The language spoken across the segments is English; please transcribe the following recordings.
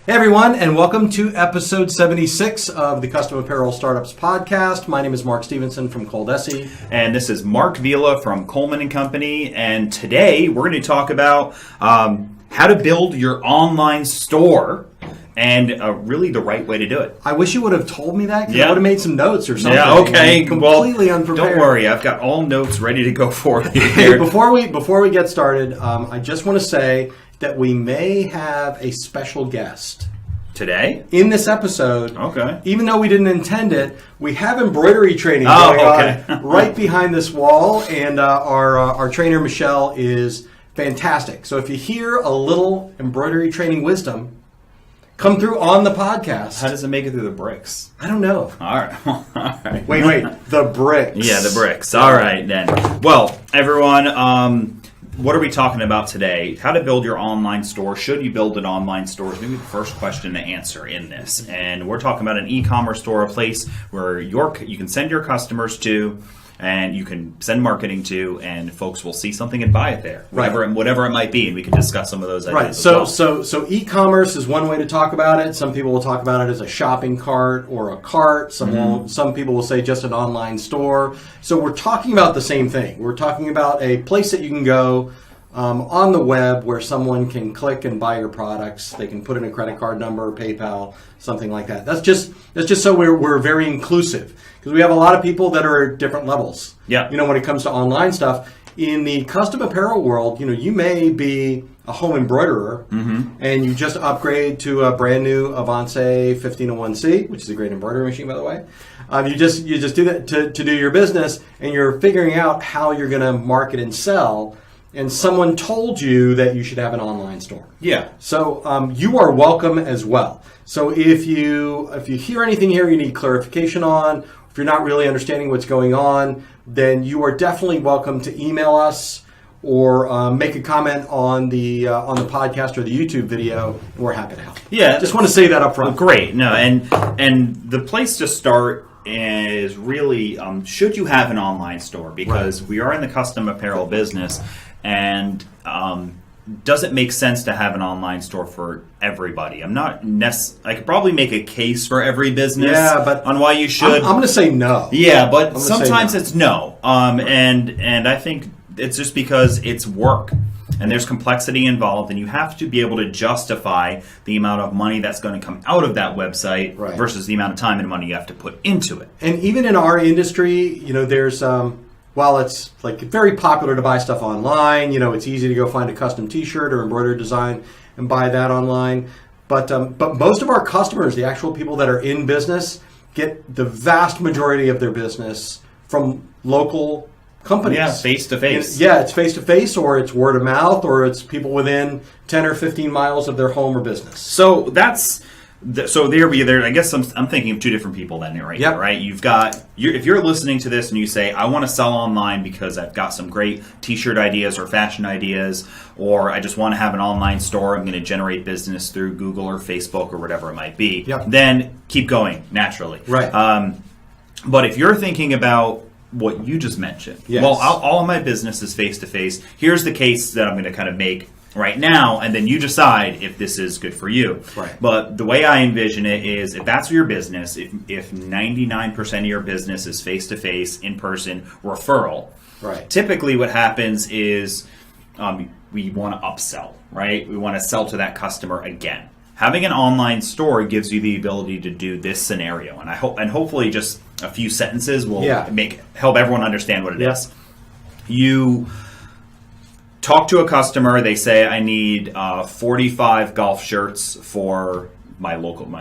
Hey everyone, and welcome to episode 76 of the Custom Apparel Startups Podcast. My name is Mark Stevenson from ColDesi. And this is Mark Vila from Coleman & Company. And today we're going to talk about how to build your online store and really the right way to do it. I wish you would have told me that, because I would have made some notes or something. Yeah, okay. Completely unprepared. Don't worry, I've got all notes ready to go for you here. Before we get started, I just want to say that we may have a special guest today in this episode. Okay. Even though we didn't intend it, we have embroidery training going on right behind this wall, and our trainer Michelle is fantastic. So if you hear a little embroidery training wisdom come through on the podcast. How does it make it through the bricks? I don't know. All right. All right. Wait. The bricks. Yeah, the bricks. All right, then. Well, everyone, what are we talking about today? How to build your online store. Should you build an online store is maybe the first question to answer in this. And we're talking about an e-commerce store, a place where you can send your customers to, and you can send marketing to, and folks will see something and buy it there, whatever it might be, and we can discuss some of those ideas. Right. So e-commerce is one way to talk about it. Some people will talk about it as a shopping cart or a cart. Some people will say just an online store. So we're talking about the same thing. We're talking about a place that you can go on the web where someone can click and buy your products. They can put in a credit card number, PayPal, something like that. That's just so we're very inclusive, because we have a lot of people that are at different levels. Yeah. When it comes to online stuff. In the custom apparel world, you may be a home embroiderer, and you just upgrade to a brand new Avance 1501C, which is a great embroidery machine, by the way. You just do that to do your business, and you're figuring out how you're going to market and sell. And someone told you that you should have an online store. Yeah. So you are welcome as well. So if you hear anything here you need clarification on, if you're not really understanding what's going on, then you are definitely welcome to email us or make a comment on the podcast or the YouTube video, and we're happy to help. Yeah. Just want to say that up front. Well, great. No, and the place to start is really should you have an online store, because we are in the custom apparel business. And does it make sense to have an online store for everybody? I could probably make a case for every business on why you should. I'm going to say no. Yeah, but sometimes it's no. And I think it's just because it's work. And there's complexity involved, and you have to be able to justify the amount of money that's going to come out of that website versus the amount of time and money you have to put into it. And even in our industry, there's... while it's very popular to buy stuff online, it's easy to go find a custom T-shirt or embroidered design and buy that online. But most of our customers, the actual people that are in business, get the vast majority of their business from local companies. Yeah, face to face. Yeah, it's face to face, or it's word of mouth, or it's people within 10 or 15 miles of their home or business. So there. I guess I'm thinking of two different people then, right? Yep. Here, right? If you're listening to this and you say, I want to sell online because I've got some great T-shirt ideas or fashion ideas, or I just want to have an online store, I'm going to generate business through Google or Facebook or whatever it might be. Yep. Then keep going naturally. Right. But if you're thinking about what you just mentioned, well, all of my business is face to face. Here's the case that I'm going to kind of make right now, and then you decide if this is good for you. Right. But the way I envision it is, if that's your business, if 99% of your business is face-to-face, in-person, referral, typically what happens is we want to upsell, right? We want to sell to that customer again. Having an online store gives you the ability to do this scenario, and hopefully just a few sentences will help everyone understand what it is. You talk to a customer. They say, I need 45 golf shirts for my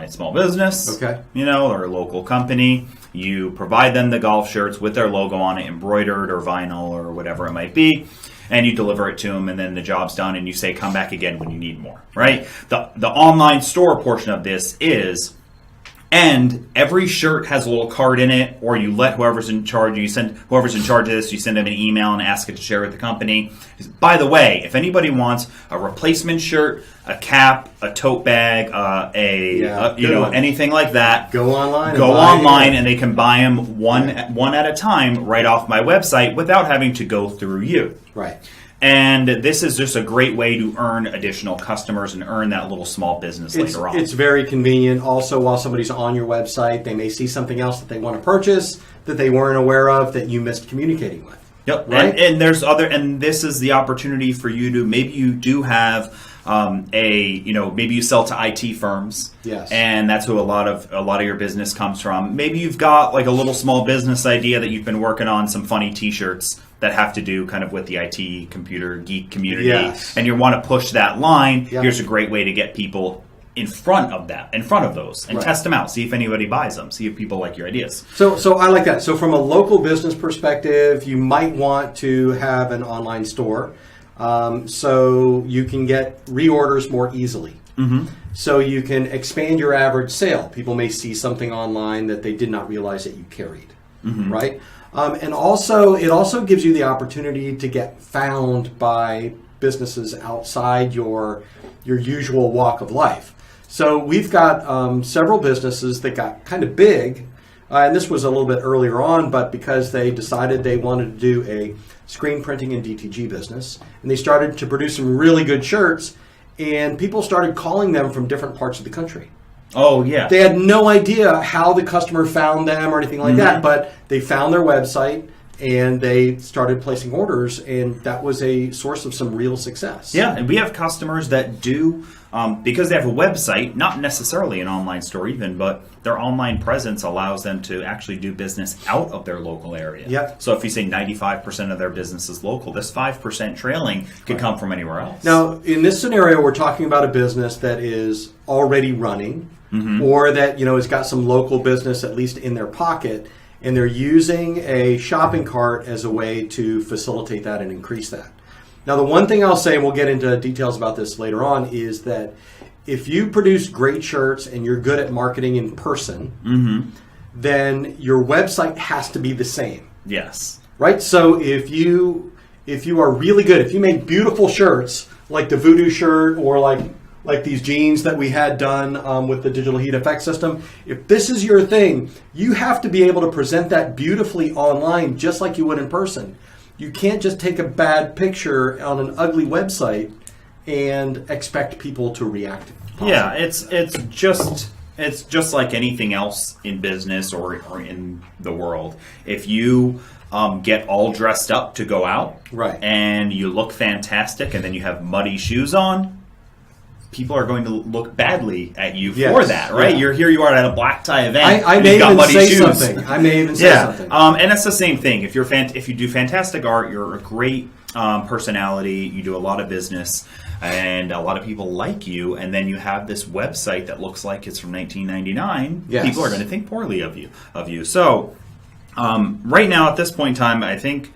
small business, or local company. You provide them the golf shirts with their logo on it, embroidered or vinyl or whatever it might be, and you deliver it to them, and then the job's done, and you say, come back again when you need more, right? The online store portion of this is, and every shirt has a little card in it, or you let whoever's in charge of this, you send them an email and ask it to share with the company. By the way, if anybody wants a replacement shirt, a cap, a tote bag, anything like that, go online, and they can buy them one at a time right off my website without having to go through you. Right. And this is just a great way to earn additional customers and earn that little small business later on. It's very convenient. Also, while somebody's on your website, they may see something else that they want to purchase that they weren't aware of that you missed communicating with. Yep. Right? And this is the opportunity for you to, maybe you do have maybe you sell to IT firms. Yes. And that's who a lot of your business comes from. Maybe you've got like a little small business idea that you've been working on, some funny t-shirts that have to do kind of with the IT computer geek community. Yes. And you want to push that line. Yep. Here's a great way to get people in front of those and test them out. See if anybody buys them. See if people like your ideas. So I like that. So from a local business perspective, you might want to have an online store. So you can get reorders more easily. Mm-hmm. So you can expand your average sale. People may see something online that they did not realize that you carried, right? And also, it also gives you the opportunity to get found by businesses outside your usual walk of life. So we've got several businesses that got kind of big, and this was a little bit earlier on, but because they decided they wanted to do a screen printing and DTG business, and they started to produce some really good shirts, and people started calling them from different parts of the country. Oh, yeah. They had no idea how the customer found them or anything like that, but they found their website and they started placing orders, and that was a source of some real success. Yeah, and we have customers that do, because they have a website, not necessarily an online store even, but their online presence allows them to actually do business out of their local area. Yep. So if you say 95% of their business is local, this 5% trailing could come from anywhere else. Now, in this scenario, we're talking about a business that is already running, or that has got some local business at least in their pocket, and they're using a shopping cart as a way to facilitate that and increase that. Now, the one thing I'll say, and we'll get into details about this later on, is that if you produce great shirts and you're good at marketing in person, then your website has to be the same. Yes. Right? So if you are really good, if you make beautiful shirts like the Voodoo shirt or like these jeans that we had done with the digital heat effect system, if this is your thing, you have to be able to present that beautifully online just like you would in person. You can't just take a bad picture on an ugly website and expect people to react positively. Yeah, it's just like anything else in business or in the world. If you get all dressed up to go out, right, and you look fantastic, and then you have muddy shoes on, people are going to look badly at you for that, right? Yeah. You are at a black tie event. I may even say something. And that's the same thing. If you do fantastic art, you're a great personality. You do a lot of business, and a lot of people like you. And then you have this website that looks like it's from 1999. Yes. People are going to think poorly of you. So right now, at this point in time, I think,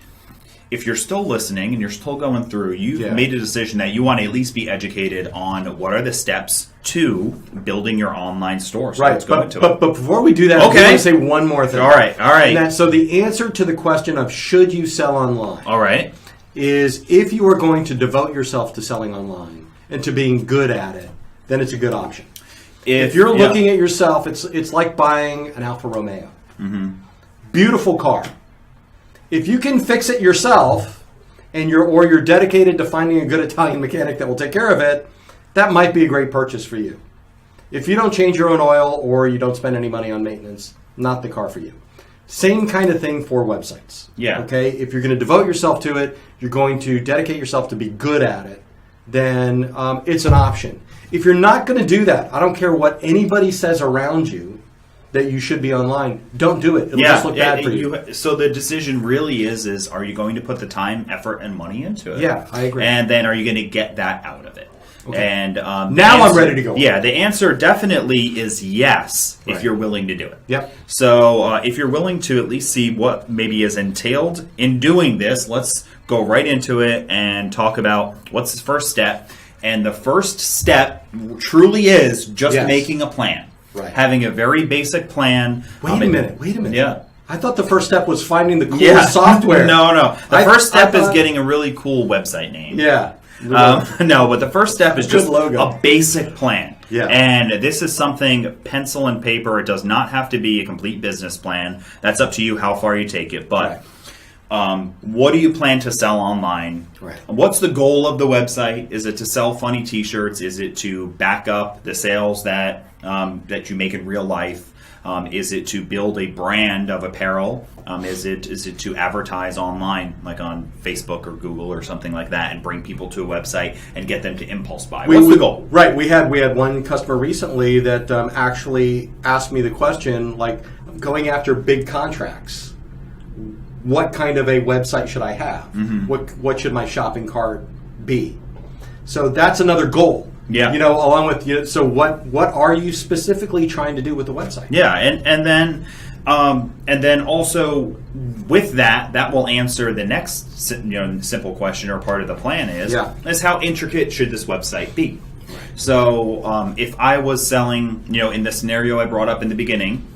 if you're still listening and you're still going through, you've made a decision that you want to at least be educated on what are the steps to building your online store. So let's go into it. But before we do that, I want to say one more thing. All right. So the answer to the question of should you sell online, all right, is if you are going to devote yourself to selling online and to being good at it, then it's a good option. If you're looking at yourself, it's like buying an Alfa Romeo. Beautiful car. If you can fix it yourself, and you're dedicated to finding a good Italian mechanic that will take care of it, that might be a great purchase for you. If you don't change your own oil or you don't spend any money on maintenance, not the car for you. Same kind of thing for websites. Yeah. Okay. If you're going to devote yourself to it, you're going to dedicate yourself to be good at it, then it's an option. If you're not going to do that, I don't care what anybody says around you that you should be online, don't do it. It'll just look bad for you. So the decision really is are you going to put the time, effort, and money into it? Yeah, I agree. And then are you going to get that out of it? Okay. And now I'm ready to go. Yeah, the answer definitely is yes, if you're willing to do it. Yep. So if you're willing to at least see what maybe is entailed in doing this, let's go right into it and talk about what's the first step. And the first step truly is just making a plan. Right. Having a very basic plan. Wait a minute. Yeah. I thought the first step was finding the cool software. No. The first step is getting a really cool website name. Yeah. No, but the first step is just a basic plan. Yeah. And this is something, pencil and paper. It does not have to be a complete business plan. That's up to you how far you take it. But what do you plan to sell online? Right. What's the goal of the website? Is it to sell funny T-shirts? Is it to back up the sales that you make in real life? Is it to build a brand of apparel? Is it to advertise online, like on Facebook or Google or something like that, and bring people to a website and get them to impulse buy? What's the goal? Right. We had one customer recently that actually asked me the question, like, going after big contracts, what kind of a website should I have? Mm-hmm. What should my shopping cart be? So that's another goal. Yeah. Along with so what are you specifically trying to do with the website? Yeah, and then also with that will answer the next simple question or part of the plan is how intricate should this website be? So if I was selling, in the scenario I brought up in the beginning,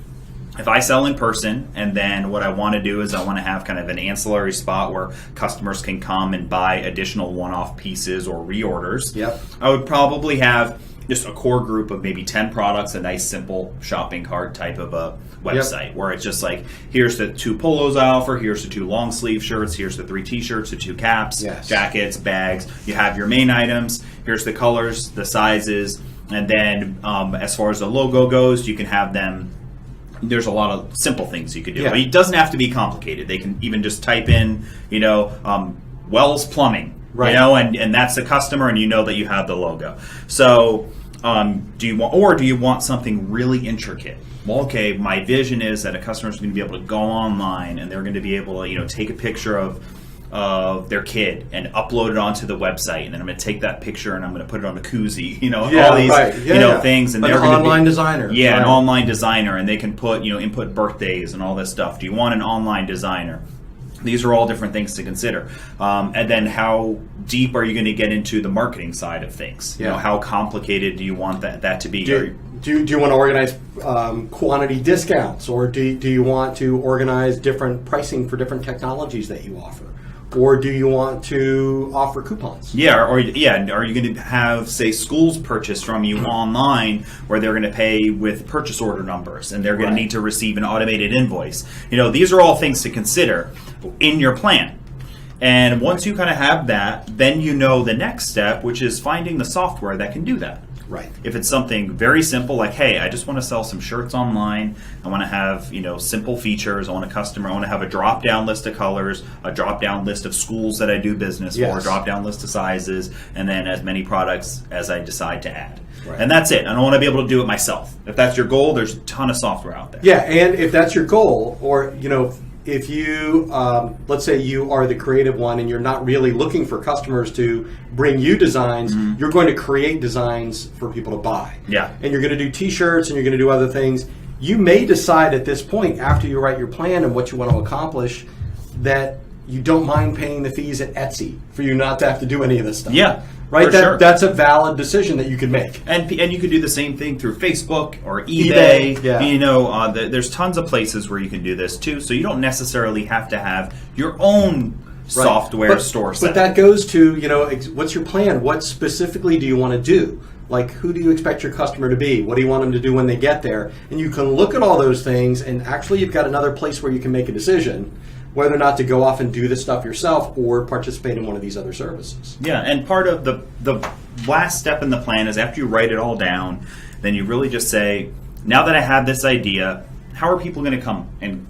if I sell in person, and then what I want to do is I want to have kind of an ancillary spot where customers can come and buy additional one-off pieces or reorders, I would probably have just a core group of maybe 10 products, a nice simple shopping cart type of a website where it's just like, here's the 2 polos I offer, here's the 2 long sleeve shirts, here's the 3 t-shirts, the 2 caps, jackets, bags. You have your main items, here's the colors, the sizes, and then as far as the logo goes, you can have them. There's a lot of simple things you could do. But it doesn't have to be complicated. They can even just type in, Wells Plumbing, and that's the customer, and that you have the logo. So do you want something really intricate? Well, okay, my vision is that a customer is going to be able to go online and they're going to be able to, take a picture of their kid and upload it onto the website, and then I'm going to take that picture and I'm going to put it on a koozie, all these things, and like they're an online designer. An online designer, and they can put input birthdays and all this stuff. Do you want an online designer? These are all different things to consider. And then how deep are you going to get into the marketing side of things? How complicated do you want that to be? Do you want to organize quantity discounts, or do you want to organize different pricing for different technologies that you offer? Or do you want to offer coupons? Are you going to have, say, schools purchase from you online, where they're going to pay with purchase order numbers, and they're going to need to receive an automated invoice? These are all things to consider in your plan. And once you kind of have that, then the next step, which is finding the software that can do that. Right. If it's something very simple, like, hey, I just want to sell some shirts online. I want to have, simple features. I want to have a drop-down list of colors, a drop-down list of schools that I do business for, a drop-down list of sizes, and then as many products as I decide to add. Right. And that's it. I don't want to be able to do it myself. If that's your goal, there's a ton of software out there. Yeah, and if that's your goal, or, if you, let's say you are the creative one and you're not really looking for customers to bring you designs, you're going to create designs for people to buy. Yeah. And you're going to do t-shirts and you're going to do other things. You may decide at this point, after you write your plan and what you want to accomplish, that you don't mind paying the fees at Etsy for you not to have to do any of this stuff. Yeah. Right? Sure. That's a valid decision that you could make. And you could do the same thing through Facebook or eBay. There's tons of places where you can do this too. So you don't necessarily have to have your own software store set. But that goes to, what's your plan? What specifically do you want to do? Like, who do you expect your customer to be? What do you want them to do when they get there? And you can look at all those things, and actually you've got another place where you can make a decision whether or not to go off and do this stuff yourself or participate in one of these other services. Yeah, and part of the last step in the plan is after you write it all down, then you really just say, now that I have this idea, how are people going to come and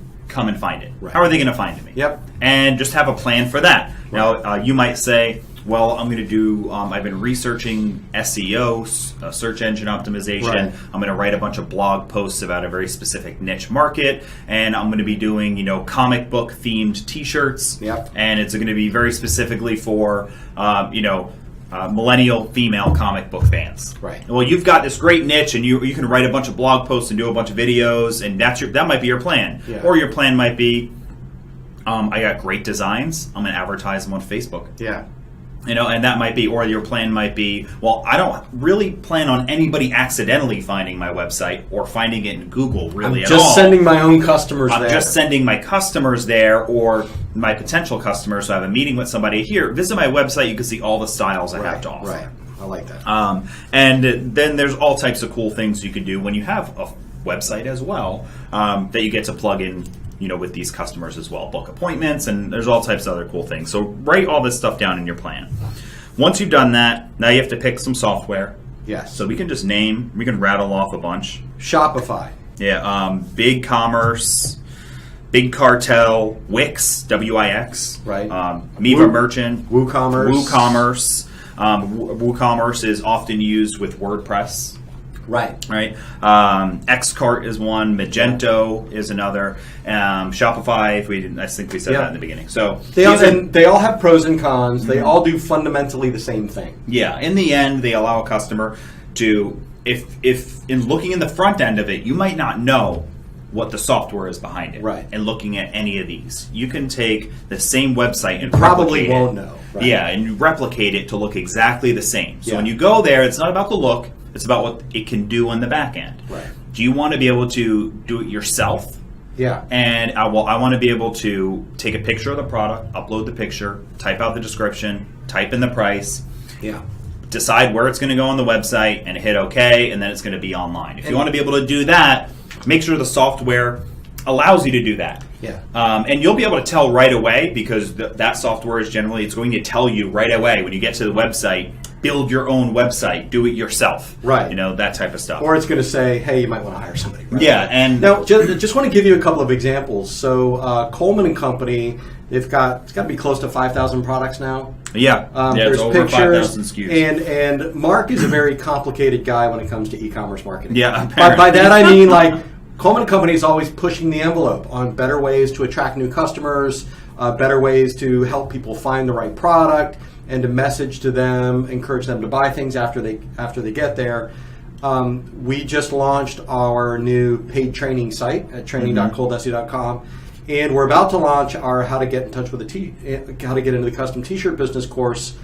find it? Right. How are they going to find me? Yep. And just have a plan for that. Right. Now, you might say, well, I'm going to do, I've been researching SEO, search engine optimization. Right. I'm going to write a bunch of blog posts about a very specific niche market. And I'm going to be doing, comic book themed t-shirts. Yep. And it's going to be very specifically for, millennial female comic book fans. Right. Well, you've got this great niche, and you can write a bunch of blog posts and do a bunch of videos, and that might be your plan. Yeah. Or your plan might be, I got great designs. I'm going to advertise them on Facebook. Yeah. And that might be, or your plan might be, well, I don't really plan on anybody accidentally finding my website or finding it in Google really at all. I'm just sending my own customers there. I'm just sending my customers there, or my potential customers. So I have a meeting with somebody here. Visit my website. You can see all the styles I have to offer. Right. I like that. And then there's all types of cool things you can do when you have a website as well, that you get to plug in with these customers as well. Book appointments, and there's all types of other cool things. So write all this stuff down in your plan. Once you've done that, now you have to pick some software. Yes. So we can rattle off a bunch. Shopify. Yeah. Big Commerce, Big Cartel, Wix, WIX. Right. Miva Merchant. WooCommerce. WooCommerce is often used with WordPress. Right. Xcart is one. Magento is another. Shopify. I think we said that in the beginning. So they all have pros and cons. They all do fundamentally the same thing. Yeah. In the end, they allow a customer to, if in looking in the front end of it, you might not know what the software is behind it. Right. And looking at any of these, you can take the same website and probably won't know. Right? Yeah, and you replicate it to look exactly the same. So when you go there, it's not about the look. It's about what it can do on the back end. Right. Do you want to be able to do it yourself? Yeah. And I want to be able to take a picture of the product, upload the picture, type out the description, type in the price. Yeah. Decide where it's going to go on the website and hit OK, and then it's going to be online. If you want to be able to do that, make sure the software allows you to do that. Yeah. And you'll be able to tell right away, because that software is it's going to tell you right away when you get to the website. Build your own website. Do it yourself. Right. That type of stuff. Or it's going to say, hey, you might want to hire somebody. Right? Yeah. And now, just want to give you a couple of examples. So Coleman and Company, it's got to be close to 5,000 products now. Yeah. There's it's over pictures, 5,000 SKUs. And Mark is a very complicated guy when it comes to e-commerce marketing. Yeah. By that I mean, like, Coleman and Company is always pushing the envelope on better ways to attract new customers, better ways to help people find the right product, and to message to them, encourage them to buy things after they get there. We just launched our new paid training site at training.coldesi.com, and we're about to launch our how to get into the custom t-shirt business course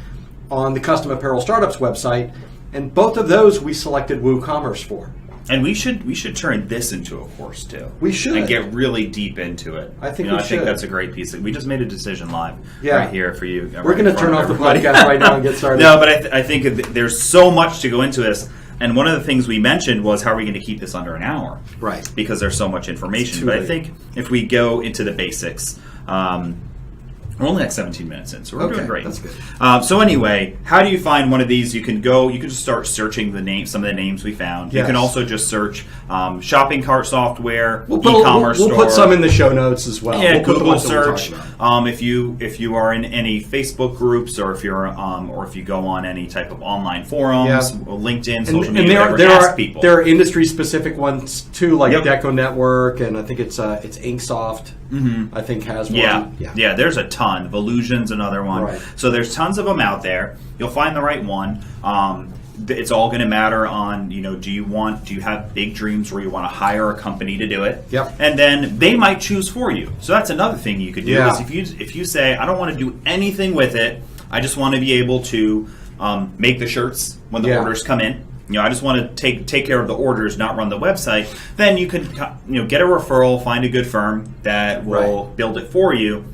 on the Custom Apparel Startups website. And both of those we selected WooCommerce for. And we should turn this into a course too. We should. And get really deep into it. I think I think that's a great piece. We just made a decision live right here for you. We're going to turn off the podcast right now and get started. No, but I think there's so much to go into this. And one of the things we mentioned was, how are we going to keep this under an hour? Right. Because there's so much information. But I think if we go into the basics, we're only like 17 minutes in, so we're doing great. That's good. So anyway, how do you find one of these? You can just start searching some of the names we found. Yes. You can also just search shopping cart software, e-commerce store. We'll put some in the show notes as well. Yeah, we'll Google search. If you are in any Facebook groups, or if you go on any type of online forums, LinkedIn, social media, ask people. There are industry specific ones too, like Deco Network, and I think it's Inksoft. Mm-hmm. I think has one. Yeah. There's a ton. Volusion's another one. Right. So there's tons of them out there. You'll find the right one. It's all going to matter on, do you have big dreams where you want to hire a company to do it? Yep. And then they might choose for you. So that's another thing you could do. Yeah. Is if you say, I don't want to do anything with it, I just want to be able to make the shirts when the orders come in. I just want to take care of the orders, not run the website. Then you could get a referral, find a good firm that will build it for you,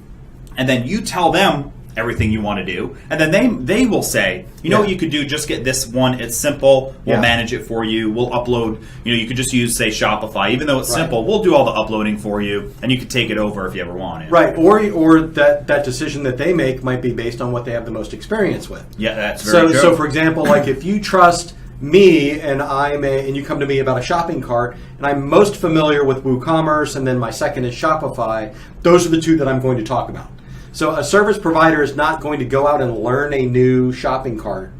and then you tell them everything you want to do, and then they will say, what you could do, just get this one. It's simple. We'll manage it for you. We'll upload. You could just use, say, Shopify. Even though it's simple, we'll do all the uploading for you, and you could take it over if you ever want it. Right, or that decision that they make might be based on what they have the most experience with. Yeah, that's very true. So, for example, like if you trust me and you come to me about a shopping cart, and I'm most familiar with WooCommerce, and then my second is Shopify, those are the two that I'm going to talk about. So a service provider is not going to go out and learn a new shopping cart.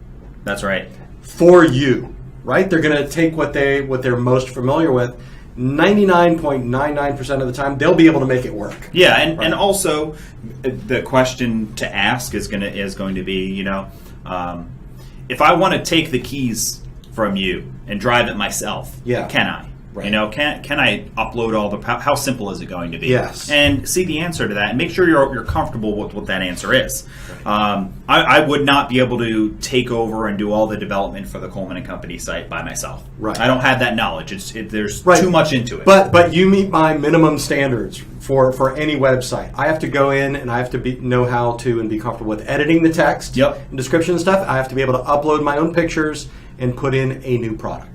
That's right. For you, right? They're going to take what they're most familiar with. 99.99% of the time, they'll be able to make it work. Yeah, and also the question to ask is going to be, if I want to take the keys from you and drive it myself, can I? Right. Can I upload all how simple is it going to be? Yes. And see the answer to that, and make sure you're comfortable with what that answer is. Right. I would not be able to take over and do all the development for the Coleman and Company site by myself. Right. I don't have that knowledge. There's too much into it. But you meet my minimum standards for any website. I have to go in and I have to know how to and be comfortable with editing the text and description and stuff. I have to be able to upload my own pictures and put in a new product.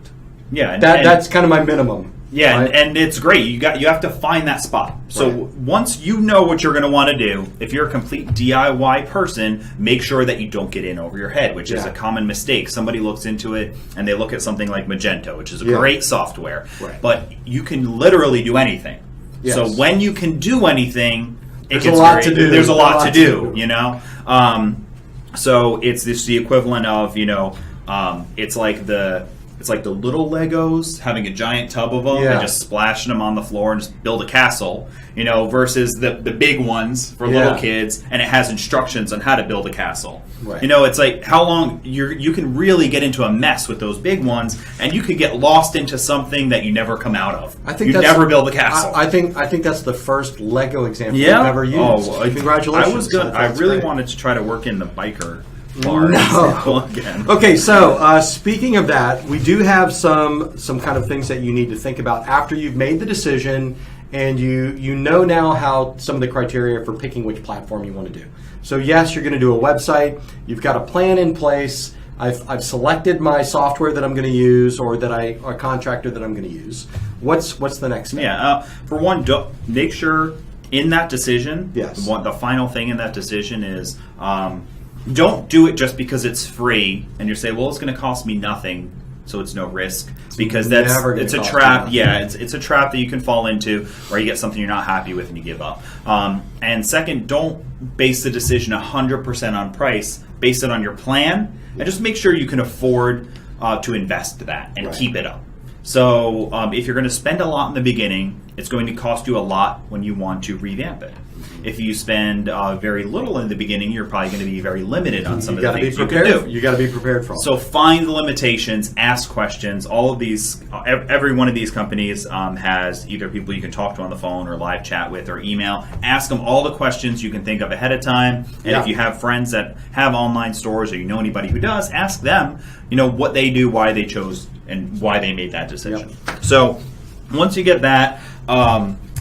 Yeah, that's kind of my minimum. Yeah, right? and it's great. You have to find that spot. So once you know what you're going to want to do, if you're a complete DIY person, make sure that you don't get in over your head, which is a common mistake. Somebody looks into it and they look at something like Magento, which is a great software, but you can literally do anything. Yes. So when you can do anything, there's a lot to do. There's a lot to do. You know, so it's the equivalent of it's like the little Legos having a giant tub of them and just splashing them on the floor and just build a castle, versus the big ones for little kids, and it has instructions on how to build a castle. Right. It's like how long you can really get into a mess with those big ones, and you could get lost into something that you never come out of. I think you never build a castle. I think that's the first Lego example I've ever used. Oh, congratulations! I was good. I really wanted to try to work in the biker. Okay, so speaking of that, we do have some kind of things that you need to think about after you've made the decision, and you know now how some of the criteria for picking which platform you want to do. So yes, you're going to do a website. You've got a plan in place. I've selected my software that I'm going to use, or a contractor that I'm going to use. What's the next step? Yeah, for one, make sure in that decision. Yes. The final thing in that decision is. Don't do it just because it's free and you say, well, it's going to cost me nothing, so it's no risk, because it's a trap. Yeah, it's a trap that you can fall into where you get something you're not happy with and you give up. And second, don't base the decision 100% on price. Base it on your plan, and just make sure you can afford to invest that and keep it up. So if you're going to spend a lot in the beginning, it's going to cost you a lot when you want to revamp it. If you spend very little in the beginning, you're probably going to be very limited on some of the things you can do. You got to be prepared for all. So find the limitations, ask questions. All of these, every one of these companies has either people you can talk to on the phone or live chat with or email. Ask them all the questions you can think of ahead of time. And if you have friends that have online stores or you know anybody who does, ask them, what they do, why they chose, and why they made that decision. Yep. So once you get that,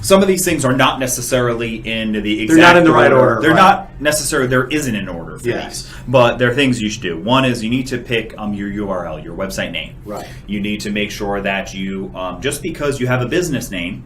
some of these things are not necessarily in the exact. They're not in the right order. They're not necessarily. There isn't an order for these, but there are things you should do. One is you need to pick your URL, your website name. Right. You need to make sure that you just because you have a business name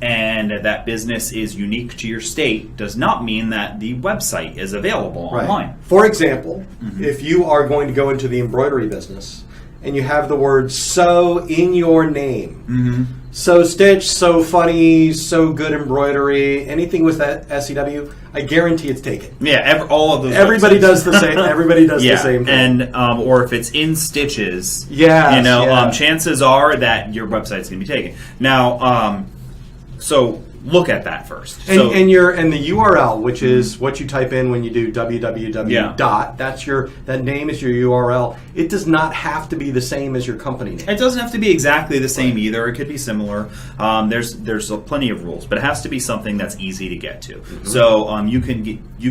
and that business is unique to your state does not mean that the website is available online. For example, if you are going to go into the embroidery business and you have the word "so" in your name. So Stitch, So Funny, So Good Embroidery, anything with that SEW, I guarantee it's taken. Yeah, all of those. Everybody does the same. Everybody does the same thing. And or if it's in Stitches, chances are that your website's going to be taken. Now, so look at that first. And the URL, which is what you type in when you do www. That name is your URL. It does not have to be the same as your company name. It doesn't have to be exactly the same either. It could be similar. There's plenty of rules, but it has to be something that's easy to get to. So you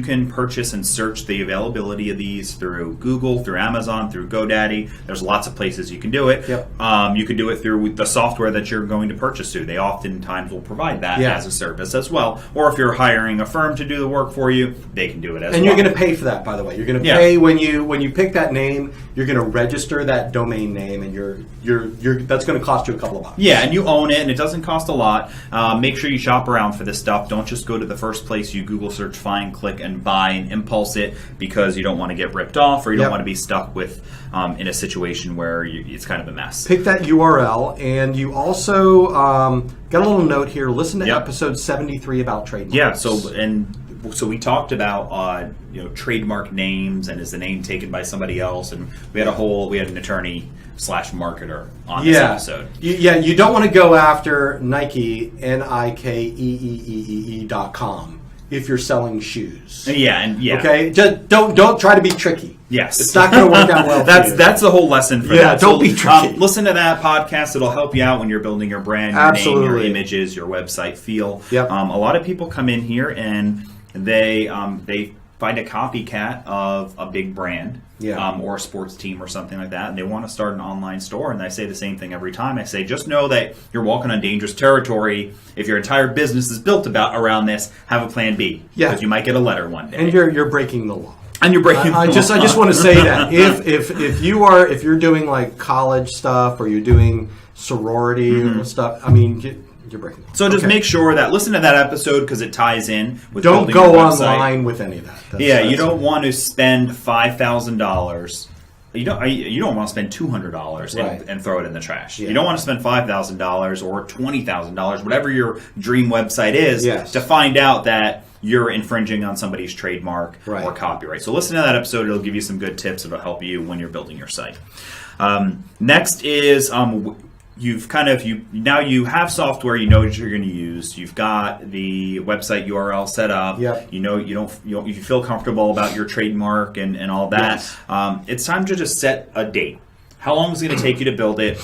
can purchase and search the availability of these through Google, through Amazon, through GoDaddy. There's lots of places you can do it. Yep. You can do it through the software that you're going to purchase through. They oftentimes will provide that as a service as well. Or if you're hiring a firm to do the work for you, they can do it as well. And you're going to pay for that, by the way. You're going to pay when you pick that name. You're going to register that domain name, and that's going to cost you a couple of bucks. Yeah, and you own it, and it doesn't cost a lot. Make sure you shop around for this stuff. Don't just go to the first place you Google search, find, click, and buy, and impulse it because you don't want to get ripped off or you don't want to be stuck with in a situation where it's kind of a mess. Pick that URL, and you also got a little note here. Listen to episode 73 about trademarks. Yeah, so we talked about trademark names and is the name taken by somebody else, and we had an attorney / marketer on this episode. You don't want to go after Nike NIKEEEE.com if you're selling shoes. Okay, just don't try to be tricky. Yes, it's not going to work out well. That's the whole lesson for that. Yeah, don't be tricky. Listen to that podcast; it'll help you out when you're building your brand, your name, your images, your website feel. Yep. A lot of people come in here and they find a copycat of a big brand, or a sports team or something like that, and they want to start an online store. And I say the same thing every time. I say, just know that you're walking on dangerous territory. If your entire business is built around this, have a plan B, because you might get a letter one day. And you're breaking the law. And you're breaking. I just want to say that if you're doing like college stuff or you're doing sorority stuff, I mean, you're breaking. So just make sure that listen to that episode because it ties in with. Don't go online with any of that. You don't want to spend $5,000. You don't want to spend $200 and throw it in the trash. Yeah. You don't want to spend $5,000 or $20,000, whatever your dream website is, to find out that you're infringing on somebody's trademark or copyright. So listen to that episode. It'll give you some good tips. It'll help you when you're building your site. Next is now you have software you know what you're going to use. You've got the website URL set up. Yep. You feel comfortable about your trademark and all that. Yes. It's time to just set a date. How long is it going to take you to build it?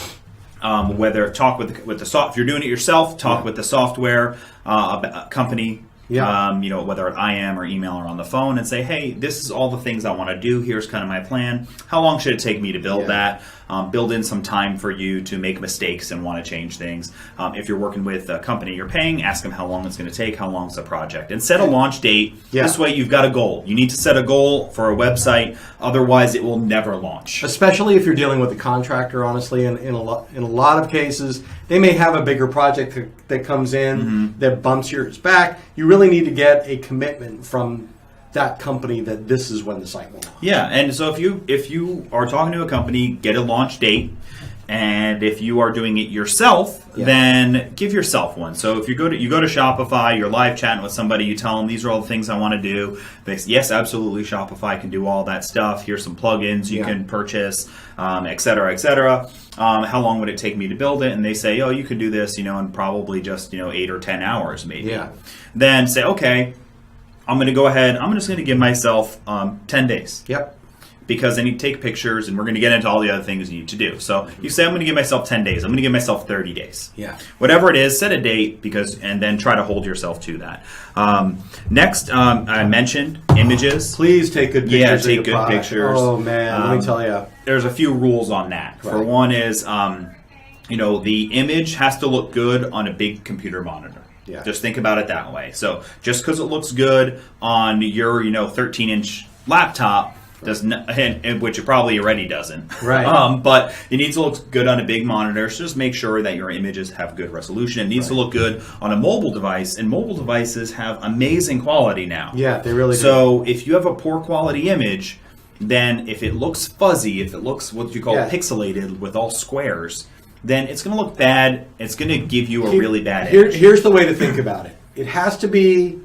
Whether talk with if you're doing it yourself, talk with the software company. Yeah. Whether IM or email or on the phone and say, hey, this is all the things I want to do. Here's kind of my plan. How long should it take me to build that? Build in some time for you to make mistakes and want to change things. If you're working with a company you're paying, ask them how long it's going to take, how long is the project. And set a launch date. Yeah. This way you've got a goal. You need to set a goal for a website. Otherwise, it will never launch. Especially if you're dealing with a contractor, honestly. In a lot of cases, they may have a bigger project that comes in that bumps yours back. You really need to get a commitment from that company that this is when the site will launch. Yeah, and so if you are talking to a company, get a launch date. And if you are doing it yourself, then give yourself one. So if you go to Shopify, you're live chatting with somebody, you tell them these are all the things I want to do. They say, yes, absolutely, Shopify can do all that stuff. Here's some plugins you can purchase, et cetera, et cetera. How long would it take me to build it? And they say, oh, you could do this, in probably just 8 or 10 hours maybe. Yeah. Then say, okay, I'm going to go ahead. I'm just going to give myself 10 days. Yep. Because I need to take pictures, and we're going to get into all the other things you need to do. So you say, I'm going to give myself 10 days. I'm going to give myself 30 days. Yeah. Whatever it is, set a date, and then try to hold yourself to that. Next, I mentioned images. Please take good pictures. Yeah, take good pictures. Oh, man, let me tell you. There's a few rules on that. Right. For one is, the image has to look good on a big computer monitor. Yeah. Just think about it that way. So just because it looks good on your, 13-inch laptop, does not, and which it probably already doesn't. Right. But it needs to look good on a big monitor. So just make sure that your images have good resolution. It needs to look good on a mobile device, and mobile devices have amazing quality now. Yeah, they really do. So if you have a poor quality image, then if it looks fuzzy, if it looks what you call pixelated with all squares, then it's going to look bad. It's going to give you a really bad image. Here's the way to think about it. It has to be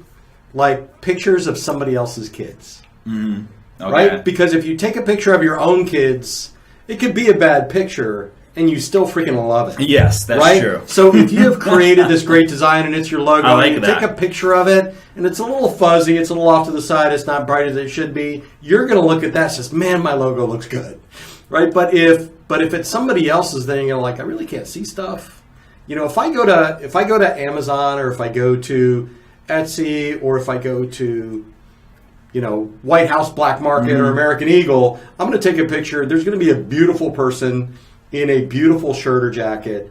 like pictures of somebody else's kids. Mm-hmm. Okay. Right? Because if you take a picture of your own kids, it could be a bad picture, and you still freaking love it. Yes, that's true. So if you have created this great design and it's your logo, and you take a picture of it, and it's a little fuzzy, it's a little off to the side, it's not bright as it should be, you're going to look at that and say, man, my logo looks good. Right? But if it's somebody else's, then you're like, I really can't see stuff. If I go to Amazon, or if I go to Etsy, or if I go to White House Black Market or American Eagle, I'm going to take a picture. There's going to be a beautiful person in a beautiful shirt or jacket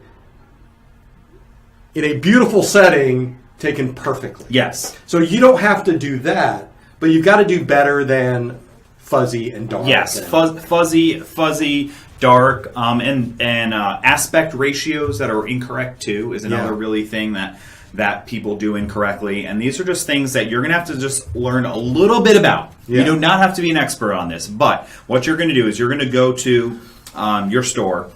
in a beautiful setting taken perfectly. Yes. So you don't have to do that, but you've got to do better than fuzzy and dark. Yes, fuzzy, dark, and aspect ratios that are incorrect too is another really thing that people do incorrectly. And these are just things that you're going to have to just learn a little bit about. Yeah. You do not have to be an expert on this. But what you're going to do is you're going to go to your store.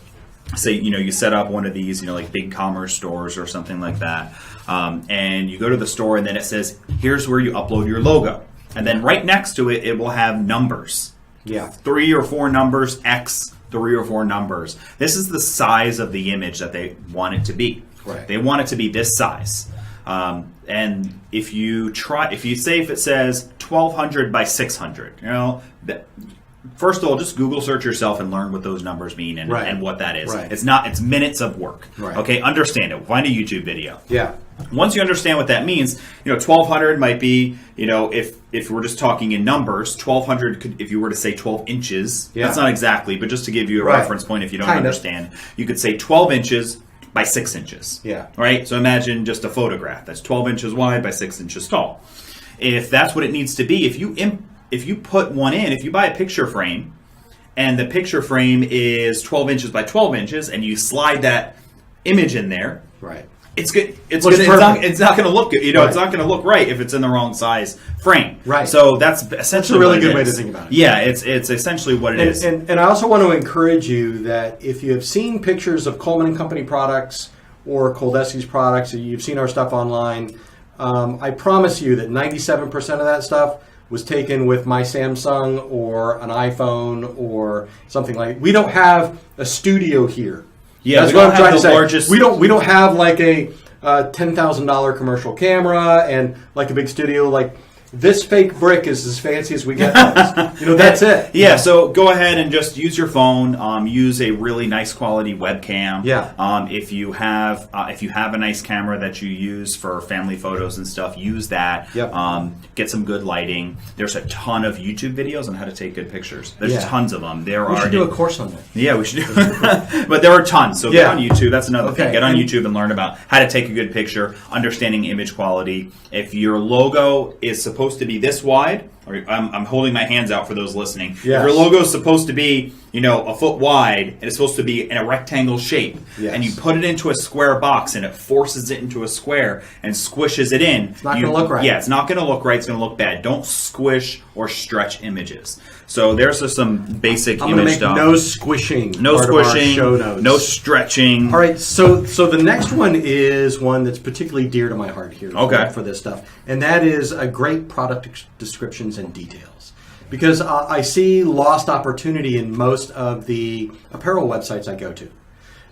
Say, you set up one of these, like big commerce stores or something like that. And you go to the store, and then it says, here's where you upload your logo. And then right next to it, it will have numbers. Yeah. 3 or 4 numbers, X, 3 or 4 numbers. This is the size of the image that they want it to be. Right. They want it to be this size. And if it says 1200 by 600, first of all, just Google search yourself and learn what those numbers mean and what that is. Right. It's minutes of work. Right. Okay, understand it. Find a YouTube video. Yeah. Once you understand what that means, 1200 might be, if we're just talking in numbers, 1200 if you were to say 12 inches, that's not exactly, but just to give you a reference point if you don't understand, you could say 12 inches by 6 inches. Yeah. Right? So imagine just a photograph that's 12 inches wide by 6 inches tall. If that's what it needs to be, if you if you put one in, if you buy a picture frame, and the picture frame is 12 inches by 12 inches, and you slide that image in there, right? It's good. It's not going to look good. It's not going to look right if it's in the wrong size frame. Right. So that's essentially a really good way to think about it. Yeah, it's essentially what it is. And I also want to encourage you that if you have seen pictures of Coleman & Company products or ColDesi's products, or you've seen our stuff online, I promise you that 97% of that stuff was taken with my Samsung or an iPhone or something like. We don't have a studio here. Yeah, that's what I'm trying to say. We don't have like a $10,000 commercial camera and like a big studio. Like this fake brick is as fancy as we get. That's it. Yeah. So go ahead and just use your phone. Use a really nice quality webcam. Yeah. If you have a nice camera that you use for family photos and stuff, use that. Yep. Get some good lighting. There's a ton of YouTube videos on how to take good pictures. There's tons of them. We should do a course on that. Yeah, we should do. But there are tons. So get on YouTube. That's another thing. Get on YouTube and learn about how to take a good picture, understanding image quality. If your logo is supposed to be this wide, or I'm holding my hands out for those listening. Yes. If your logo is supposed to be, a foot wide, and it's supposed to be in a rectangle shape, and you put it into a square box, and it forces it into a square and squishes it in. It's not going to look right. Yeah, it's not going to look right. It's going to look bad. Don't squish or stretch images. So there's just some basic image stuff. No squishing. No squishing. Show notes. No stretching. All right. So the next one is one that's particularly dear to my heart here. Okay. For this stuff, and that is a great product descriptions and details. Because I see lost opportunity in most of the apparel websites I go to.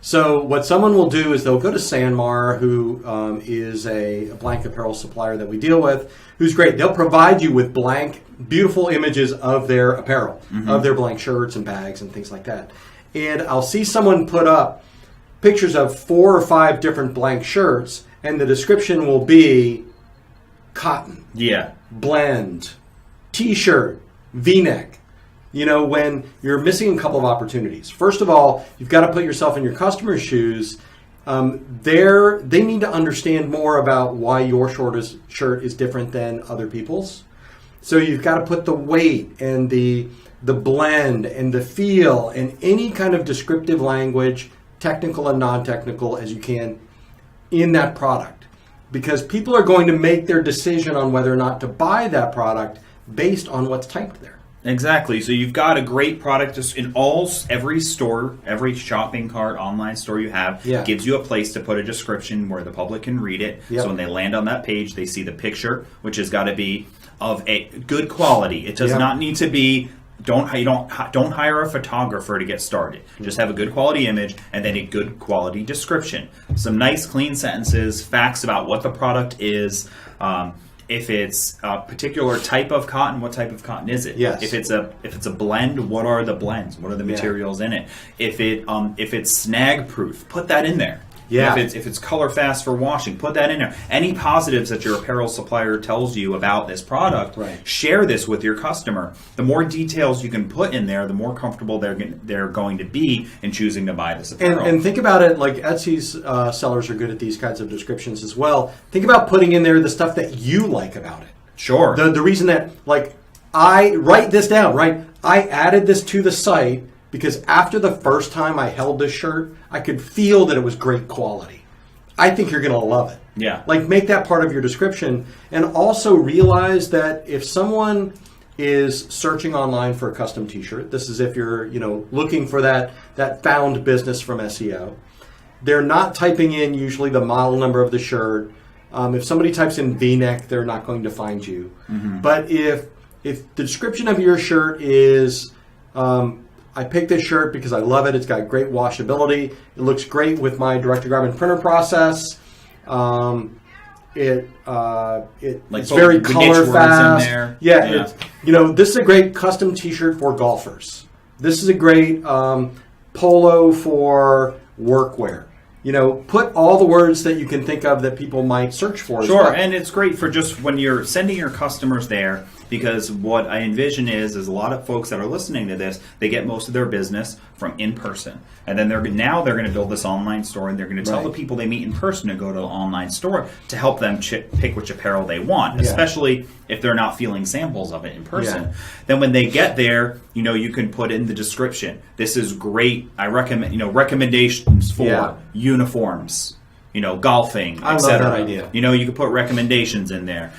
So what someone will do is they'll go to Sanmar, who is a blank apparel supplier that we deal with, who's great. They'll provide you with blank, beautiful images of their apparel, of their blank shirts and bags and things like that. And I'll see someone put up pictures of 4 or 5 different blank shirts, and the description will be cotton, blend, T-shirt, V-neck. When you're missing a couple of opportunities. First of all, you've got to put yourself in your customer's shoes. They need to understand more about why your shirt is different than other people's. So you've got to put the weight and the blend and the feel and any kind of descriptive language, technical and non-technical, as you can in that product. Because people are going to make their decision on whether or not to buy that product based on what's typed there. Exactly. So you've got a great product in every store, every shopping cart, online store you have, gives you a place to put a description where the public can read it. Yep. So when they land on that page, they see the picture, which has got to be of a good quality. It does not need to be. Don't hire a photographer to get started. Just have a good quality image and then a good quality description. Some nice, clean sentences, facts about what the product is. If it's a particular type of cotton, what type of cotton is it? Yes. If it's a blend, what are the blends? What are the materials in it? If it's snag proof, put that in there. Yeah. If it's color fast for washing, put that in there. Any positives that your apparel supplier tells you about this product, share this with your customer. The more details you can put in there, the more comfortable they're going to be in choosing to buy this apparel. And think about it, like Etsy's sellers are good at these kinds of descriptions as well. Think about putting in there the stuff that you like about it. Sure. The reason that, I write this down, right? I added this to the site because after the first time I held this shirt, I could feel that it was great quality. I think you're going to love it. Yeah. Make that part of your description, and also realize that if someone is searching online for a custom T-shirt, this is if you're looking for that found business from SEO. They're not typing in usually the model number of the shirt. If somebody types in V-neck, they're not going to find you. Mm-hmm. But if the description of your shirt is I picked this shirt because I love it. It's got great washability. It looks great with my direct-to-garment printer process. It's very color fast. Yeah. This is a great custom T-shirt for golfers. This is a great polo for workwear. Put all the words that you can think of that people might search for. Sure, and it's great for just when you're sending your customers there. because what I envision is a lot of folks that are listening to this, they get most of their business from in person, and then they're going to build this online store, and they're going to tell the people they meet in person to go to the online store to help them pick which apparel they want, especially if they're not feeling samples of it in person. Then when they get there, you can put in the description, this is great, I recommend, recommendations for uniforms, golfing, I love that idea. You could put recommendations in there.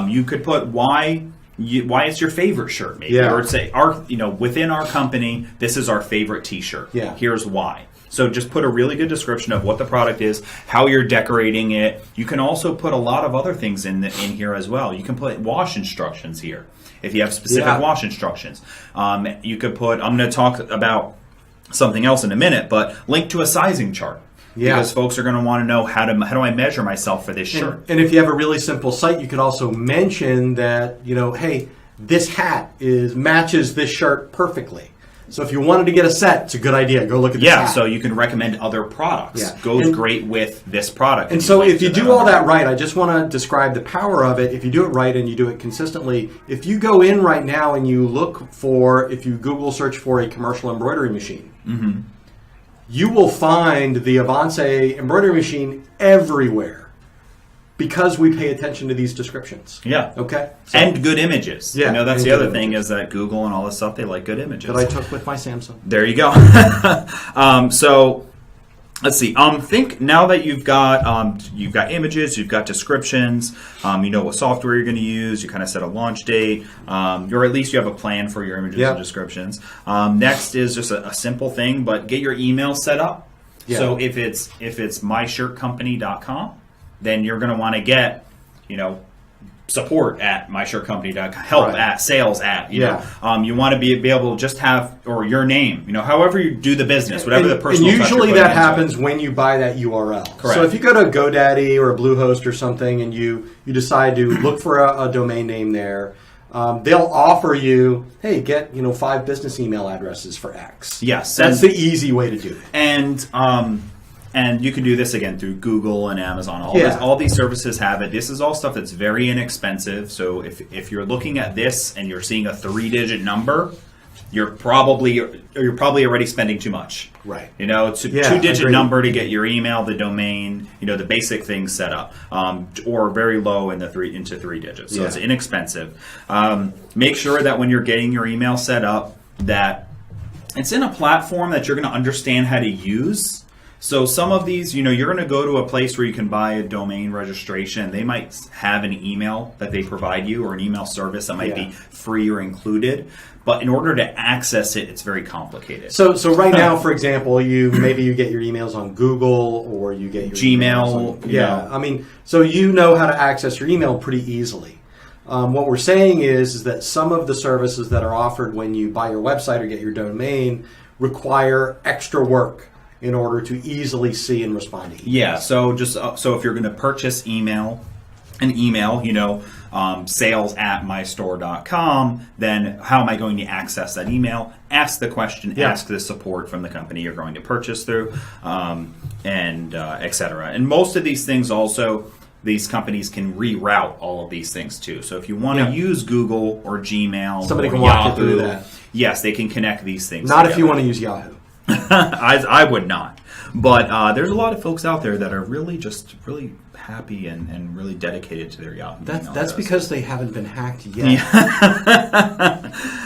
You could put why it's your favorite shirt, maybe, or say within our company, this is our favorite T-shirt. Here's why. So just put a really good description of what the product is, how you're decorating it. You can also put a lot of other things in here as well. You can put wash instructions here if you have specific wash instructions. You could put. I'm going to talk about something else in a minute, but link to a sizing chart. Because folks are going to want to know how do I measure myself for this shirt. And if you have a really simple site, you could also mention that, hey, this hat matches this shirt perfectly. So if you wanted to get a set, it's a good idea. Go look at this hat. So you can recommend other products. Goes great with this product. And so if you do all that right, I just want to describe the power of it. If you do it right and you do it consistently, if you go in right now and you if you Google search for a commercial embroidery machine, you will find the Avance embroidery machine everywhere because we pay attention to these descriptions. Okay? So, and good images. That's the other thing is that Google and all this stuff, they like good images. That I took with my Samsung. There you go. So let's see. Think now that you've got images, you've got descriptions, you know what software you're going to use, you kind of set a launch date, or at least you have a plan for your images and descriptions. Next is just a simple thing, but get your email set up. So if it's myshirtcompany.com, then you're going to want to get, support at myshirtcompany.com, help at, sales at, you want to be able to just have, or your name, however you do the business, whatever the personal and usually that happens when you buy that URL. Correct. So if you go to GoDaddy or a Bluehost or something and you decide to look for a domain name there, they'll offer you, hey, get 5 business email addresses for X. Yes. That's the easy way to do it. And you can do this again through Google and Amazon. All these services have it. This is all stuff that's very inexpensive. So if you're looking at this and you're seeing a 3-digit number, you're probably already spending too much. Right. It's a 2-digit number to get your email, the domain, the basic things set up, or very low into 3 digits. So it's inexpensive. Make sure that when you're getting your email set up, that it's in a platform that you're going to understand how to use. So some of these, you're going to go to a place where you can buy a domain registration. They might have an email that they provide you or an email service that might be free or included. But in order to access it, it's very complicated. So right now, for example, maybe you get your emails on Google or you get your Gmail. So you know how to access your email pretty easily. What we're saying is that some of the services that are offered when you buy your website or get your domain require extra work in order to easily see and respond to emails. Yeah, so if you're going to purchase an email, sales at mystore.com, then how am I going to access that email? Ask the question, ask the support from the company you're going to purchase through, and et cetera. And most of these things also, these companies can reroute all of these things too. So if you want to use Google or Gmail somebody or can walk Yahoo, you through that. Yes, they can connect these things Not together. if you want to use Yahoo. I would not. But there's a lot of folks out there that are really happy and really dedicated to their Yahoo. That's because they haven't been hacked yet.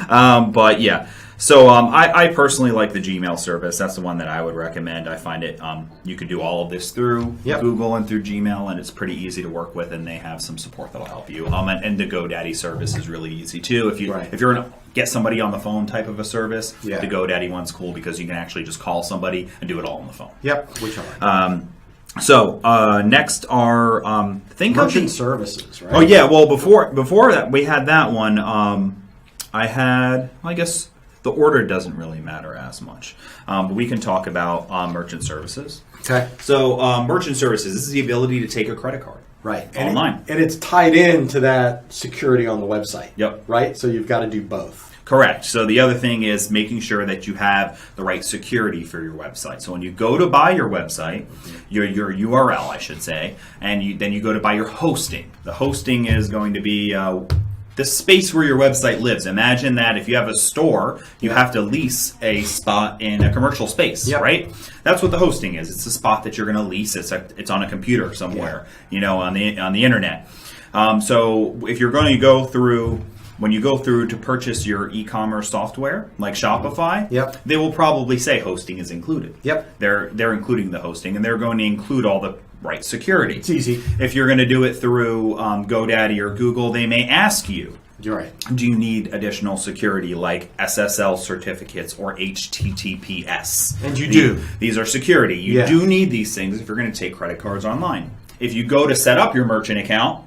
But yeah. So I personally like the Gmail service. That's the one that I would recommend. I find it you can do all of this through Google and through Gmail, and it's pretty easy to work with, and they have some support that'll help you. And the GoDaddy service is really easy too. If you're in get somebody on the phone type of a service, the GoDaddy one's cool because you can actually just call somebody and do it all on the phone. Yep, which I like. So next are merchant services, right? Oh yeah, well before that we had that one. I guess the order doesn't really matter as much, but we can talk about merchant services. Okay. So merchant services, this is the ability to take a credit card. Right. Online. And it's tied into that security on the website. Yep. Right? So you've got to do both. Correct. So the other thing is making sure that you have the right security for your website. So when you go to buy your website, your URL, I should say, and then you go to buy your hosting. The hosting is going to be the space where your website lives. Imagine that if you have a store, you have to lease a spot in a commercial space, right? That's what the hosting is. It's a spot that you're going to lease. It's on a computer somewhere, on the internet. So if you're going to go through, when you go through to purchase your e-commerce software like Shopify, they will probably say hosting is included. They're including the hosting, and they're going to include all the right security. It's easy. If you're going to do it through GoDaddy or Google, they may ask you, do you need additional security like SSL certificates or HTTPS? And you do. These are security. You do need these things if you're going to take credit cards online. If you go to set up your merchant account,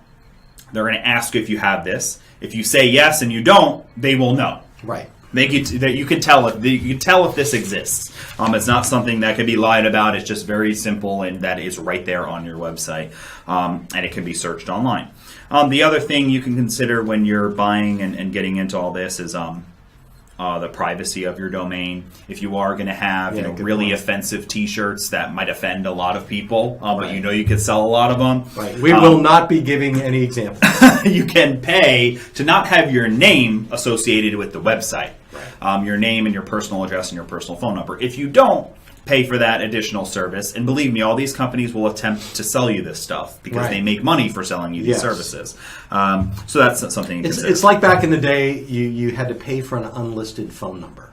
they're going to ask if you have this. If you say yes and you don't, they will know. Right. You can tell if this exists. It's not something that can be lied about. It's just very simple, and that is right there on your website, and it can be searched online. The other thing you can consider when you're buying and getting into all this is the privacy of your domain. If you are going to have really offensive T-shirts that might offend a lot of people, but you could sell a lot of them. Right. We will not be giving any examples. You can pay to not have your name associated with the website. Right. Your name and your personal address and your personal phone number. If you don't pay for that additional service, and believe me, all these companies will attempt to sell you this stuff because they make money for selling you these services. So that's something you consider. It's like back in the day, you had to pay for an unlisted phone number.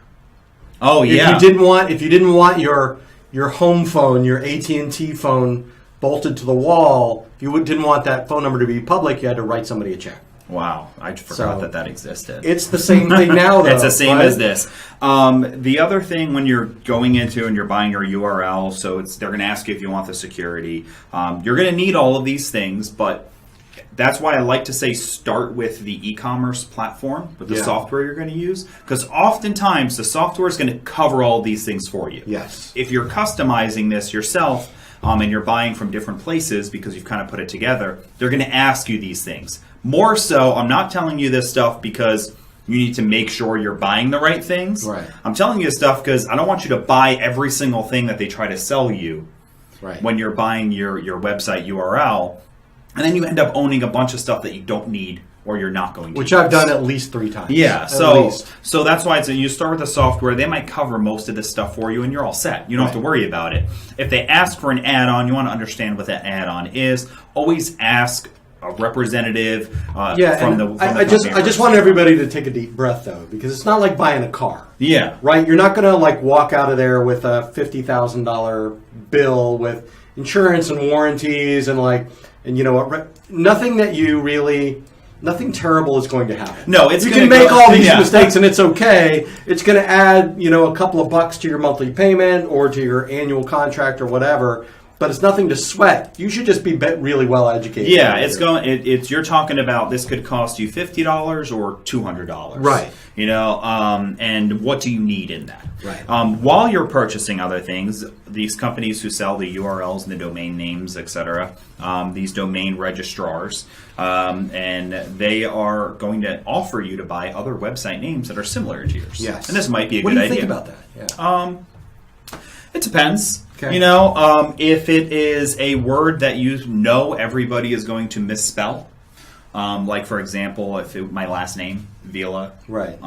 Oh yeah. If you didn't want your home phone, your AT&T phone bolted to the wall, if you didn't want that phone number to be public, you had to write somebody a check. Wow, I forgot that existed. It's the same thing now, though. It's the same as this. The other thing when you're going into and you're buying your URL, so they're going to ask you if you want the security. You're going to need all of these things, but that's why I like to say start with the e-commerce platform, with the software you're going to use, because oftentimes the software is going to cover all these things for you. Yes. If you're customizing this yourself, and you're buying from different places because you've kind of put it together, they're going to ask you these things. More so, I'm not telling you this stuff because you need to make sure you're buying the right things. Right. I'm telling you this stuff because I don't want you to buy every single thing that they try to sell you when you're buying your website URL, and then you end up owning a bunch of stuff that you don't need or you're not going to Which use. I've done at least 3 times. Yeah, so that's why you start with the software. They might cover most of this stuff for you, and you're all set. You don't have to worry about it. If they ask for an add-on, you want to understand what that add-on is. Always ask a representative from the I just want everybody to take a deep breath, though, because it's not like buying a car. Yeah. Right? You're not going to walk out of there with a $50,000 bill with insurance and warranties and nothing that you really... Nothing terrible is going to happen. No, you can make all these mistakes and it's okay. It's going to add, a couple of bucks to your monthly payment or to your annual contract or whatever. But it's nothing to sweat. You should just be really well educated. Yeah, you're talking about this could cost you $50 or $200. Right. And what do you need in that? Right. While you're purchasing other things, these companies who sell the URLs and the domain names, etc., these domain registrars, and they are going to offer you to buy other website names that are similar to yours. Yes. And this might be a good idea. What do you think about that? Yeah. It depends. Okay. If it is a word that everybody is going to misspell, like for example, my last name, Vila. Right.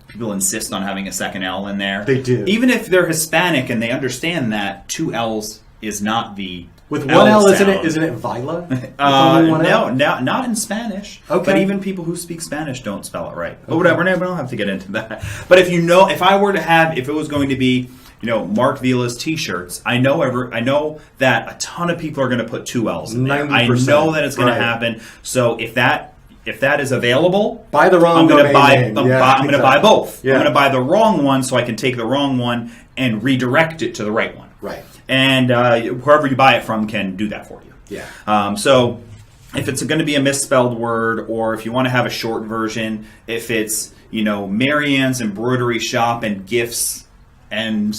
People insist on having a second L in there. They do. Even if they're Hispanic and they understand that 2 L's is not the with 1 L, isn't it Vila? No, not in Spanish. Okay. But even people who speak Spanish don't spell it right. But whatever, we don't have to get into that. But if it was going to be, Mark Vila's T-shirts, I know that a ton of people are going to put 2 L's in there. 90%. I know that it's going to happen. So if that is available, buy the wrong. I'm going to buy both. Yeah. I'm going to buy the wrong one so I can take the wrong one and redirect it to the right one. Right. And whoever you buy it from can do that for you. Yeah. So if it's going to be a misspelled word, or if you want to have a short version, if it's Marianne's Embroidery Shop and Gifts and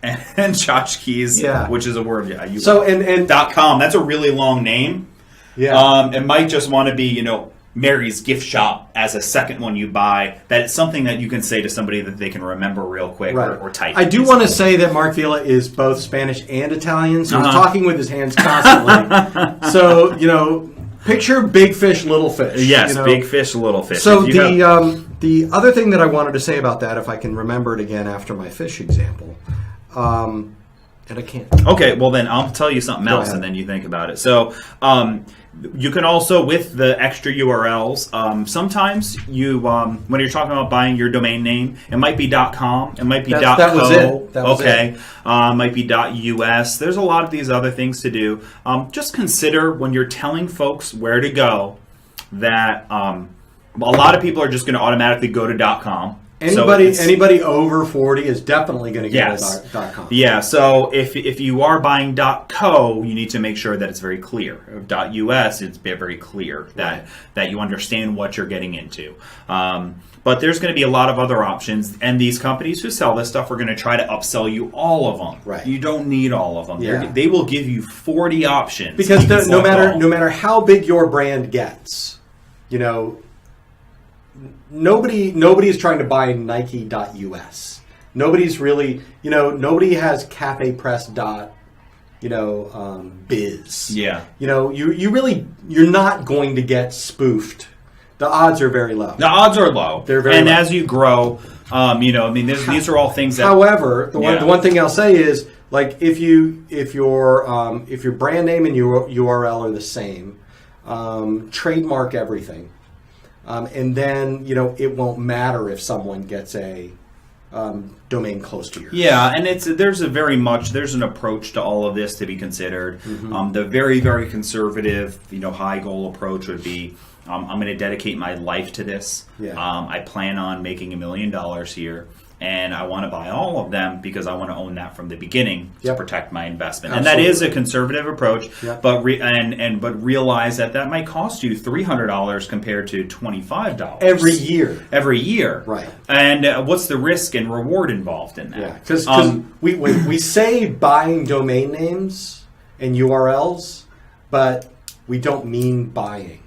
tchotchkes, which is a word. Yeah. So and .com. That's a really long name. Yeah. It might just want to be Mary's Gift Shop as a second one you buy. That it's something that you can say to somebody that they can remember real quick or type. I do want to say that Mark Vila is both Spanish and Italian, so he's talking with his hands constantly. So, Picture big fish, little fish. Yes, big fish, little fish. So the other thing that I wanted to say about that, if I can remember it again after my fish example, and I can't. Okay, well then I'll tell you something else, and then you think about it. So you can also, with the extra URLs, sometimes you when you're talking about buying your domain name, it might be .com, it might be .co. That was it. That was it. It. Might be .us. There's a lot of these other things to do. Just consider when you're telling folks where to go that a lot of people are just going to automatically go to .com. Anybody over 40 is definitely going to get a .com. Yeah, so if you are buying .co, you need to make sure that it's very clear. .us, it's very clear that you understand what you're getting into. But there's going to be a lot of other options, and these companies who sell this stuff are going to try to upsell you all of them. Right. You don't need all of them. Yeah. They will give you 40 options. Because no matter how big your brand gets, Nobody is trying to buy Nike.us. Nobody's really, nobody has CafePress.biz. Yeah. You're not going to get spoofed. The odds are very low. The odds are low. They're very low. As you grow, these are all things that. However, the one thing I'll say is, like, if your brand name and your URL are the same, trademark everything. And then, it won't matter if someone gets a domain close to yours. Yeah, and there's an approach to all of this to be considered. Mm-hmm. The very, very conservative, high goal approach would be, I'm going to dedicate my life to this. Yeah. I plan on making $1 million here. And I want to buy all of them because I want to own that from the beginning to protect my investment. Absolutely. And that is a conservative approach, but realize that might cost you $300 compared to $25 every year. Every year, right? And what's the risk and reward involved in that? Yeah, because we say buying domain names and URLs, but we don't mean buying.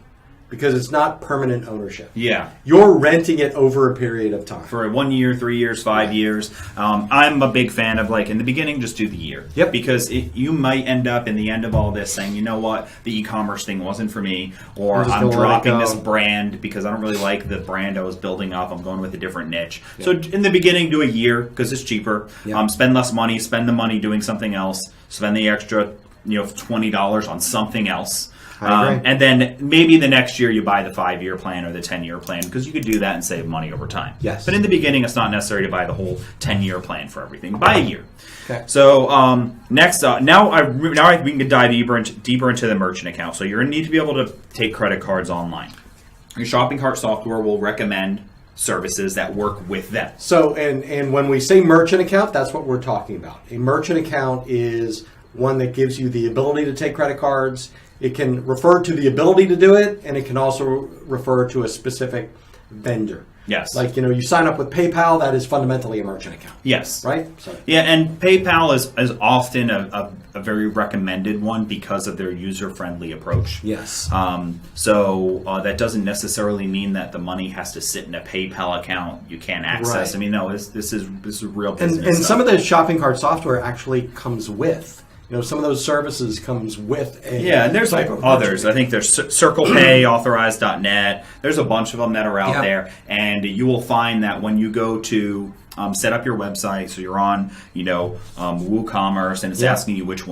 Because it's not permanent ownership. Yeah. You're renting it over a period of time. For 1 year, 3 years, 5 years. I'm a big fan of, in the beginning, just do the year. Yep. Because you might end up in the end of all this saying, you know what, the e-commerce thing wasn't for me, or I'm dropping this brand because I don't really like the brand I was building up. I'm going with a different niche. Yep. So in the beginning, do a year because it's cheaper. Yep. Spend less money, spend the money doing something else, spend the extra $20 on something else. And then maybe the next year you buy the 5-year plan or the 10-year plan because you could do that and save money over time. Yes. But in the beginning, it's not necessary to buy the whole 10-year plan for everything. Buy a year. Okay. So next up, we can dive deeper into the merchant account. So you're going to need to be able to take credit cards online. Your shopping cart software will recommend services that work with them. So and when we say merchant account, that's what we're talking about. A merchant account is one that gives you the ability to take credit cards. It can refer to the ability to do it, and it can also refer to a specific vendor. Yes. Like, you sign up with PayPal, that is fundamentally a merchant account. Yes. Right? Yeah, and PayPal is often a very recommended one because of their user-friendly approach. Yes. So that doesn't necessarily mean that the money has to sit in a PayPal account you can't access. Right. I mean, no, this is real business. And some of the shopping cart software actually comes with. Some of those services comes with a... Yeah, and there's others. I think there's Circle Pay, Authorize.net. There's a bunch of them that are out there. And you will find that when you go to set up your website, so you're on, WooCommerce, and it's asking you which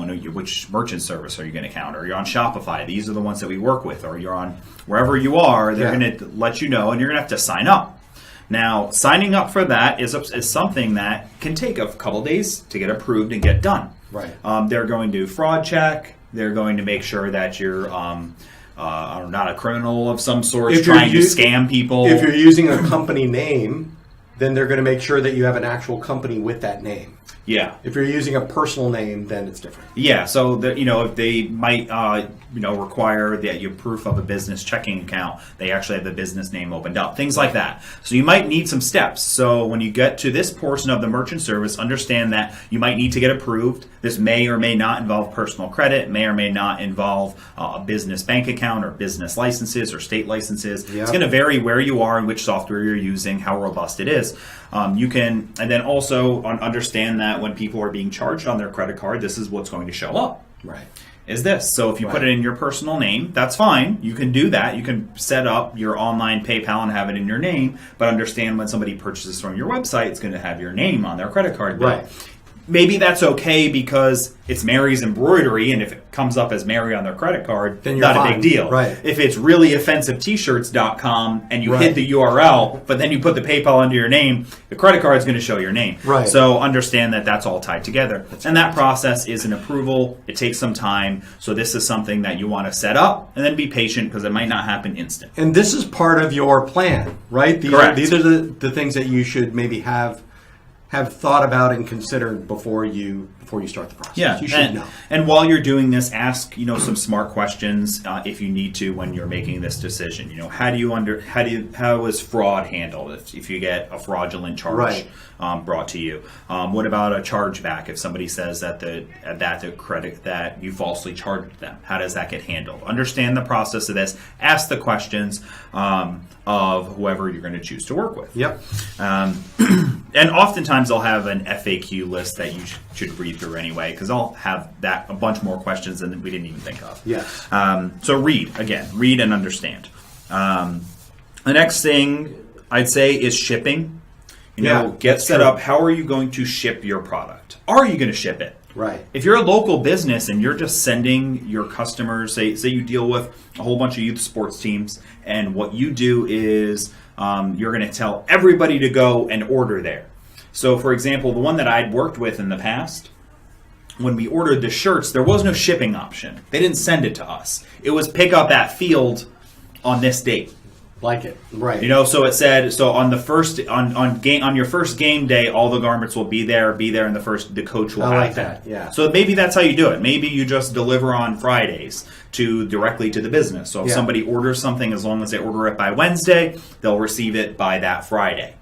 merchant service are you going to count, or you're on Shopify. These are the ones that we work with, or you're on wherever you are. They're going to let you know, and you're going to have to sign up. Now, signing up for that is something that can take a couple days to get approved and get done. Right. They're going to fraud check. They're going to make sure that you're not a criminal of some sort trying to scam people. If you're using a company name, then they're going to make sure that you have an actual company with that name. Yeah. If you're using a personal name, then it's different. Yeah. So if they might require that you proof of a business checking account, they actually have the business name opened up. Things like that. So you might need some steps. So when you get to this portion of the merchant service, understand that you might need to get approved. This may or may not involve personal credit, may or may not involve a business bank account or business licenses or state licenses. Yep. It's going to vary where you are and which software you're using, how robust it is. You can, and then also understand that when people are being charged on their credit card, this is what's going to show up. Right. is this. So if you put it in your personal name, that's fine. You can do that. You can set up your online PayPal and have it in your name, but understand when somebody purchases from your website, it's going to have your name on their credit card bill. Right. Maybe that's okay because it's Mary's embroidery, and if it comes up as Mary on their credit card, then not fine. A big deal. Right. If it's really offensive t-shirts.com and you hit the URL, but then you put the PayPal under your name, the credit card is going to show your name. Right. So understand that that's all tied together. That process is an approval. It takes some time. So this is something that you want to set up and then be patient because it might not happen instant. And this is part of your plan, right? Correct. These are the things that you should maybe have thought about and considered before you start the process. Yeah, you should know. And while you're doing this, ask some smart questions if you need to when you're making this decision. How is fraud handled if you get a fraudulent charge brought to you? What about a chargeback if somebody says that the credit that you falsely charged them? How does that get handled? Understand the process of this. Ask the questions of whoever you're going to choose to work with. Yep. And oftentimes I'll have an FAQ list that you should read through anyway, because I'll have a bunch more questions than we didn't even think of. Yes. So read and understand. The next thing I'd say is shipping. Get set up. How are you going to ship your product? Are you going to ship it? Right. If you're a local business and you're just sending your customers, say you deal with a whole bunch of youth sports teams, and what you do is you're going to tell everybody to go and order there. So, for example, the one that I'd worked with in the past, when we ordered the shirts, there was no shipping option. They didn't send it to us. It was pick up at field on this date. Like it, right? So it said on the first on your first game day, all the garments will be there, and the coach will have that. Yeah. So maybe that's how you do it. Maybe you just deliver on Fridays directly to the business. So if somebody orders something, as long as they order it by Wednesday, they'll receive it by that Friday.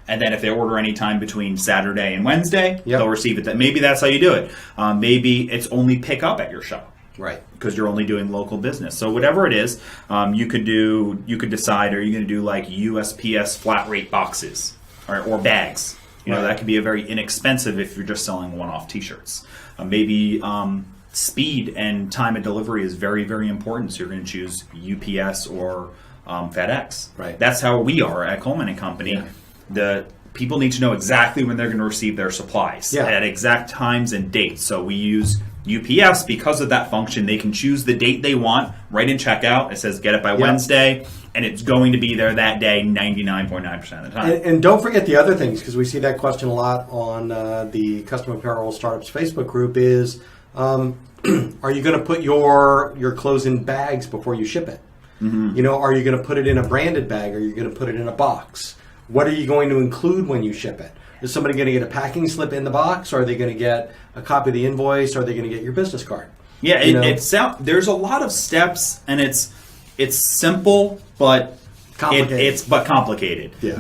And then if they order any time between Saturday and Wednesday, they'll receive it. Maybe that's how you do it. Maybe it's only pick up at your shop. Right. Because you're only doing local business. So whatever it is, you could decide, are you going to do like USPS flat rate boxes or bags? That could be a very inexpensive if you're just selling one-off t-shirts. Maybe speed and time of delivery is very, very important. So you're going to choose UPS or FedEx. Right. That's how we are at Coleman & Company. Yeah. The people need to know exactly when they're going to receive their supplies at exact times and dates. So we use UPS because of that function. They can choose the date they want right in checkout. It says get it by Wednesday, and it's going to be there that day 99.9% of the time. And don't forget the other things, because we see that question a lot on the Custom Apparel Startups Facebook group is, are you going to put your clothes in bags before you ship it? Mm-hmm. Are you going to put it in a branded bag, or are you going to put it in a box? What are you going to include when you ship it? Is somebody going to get a packing slip in the box? Or are they going to get a copy of the invoice? Or are they going to get your business card? Yeah, there's a lot of steps, and it's simple, but complicated. But complicated. Yeah.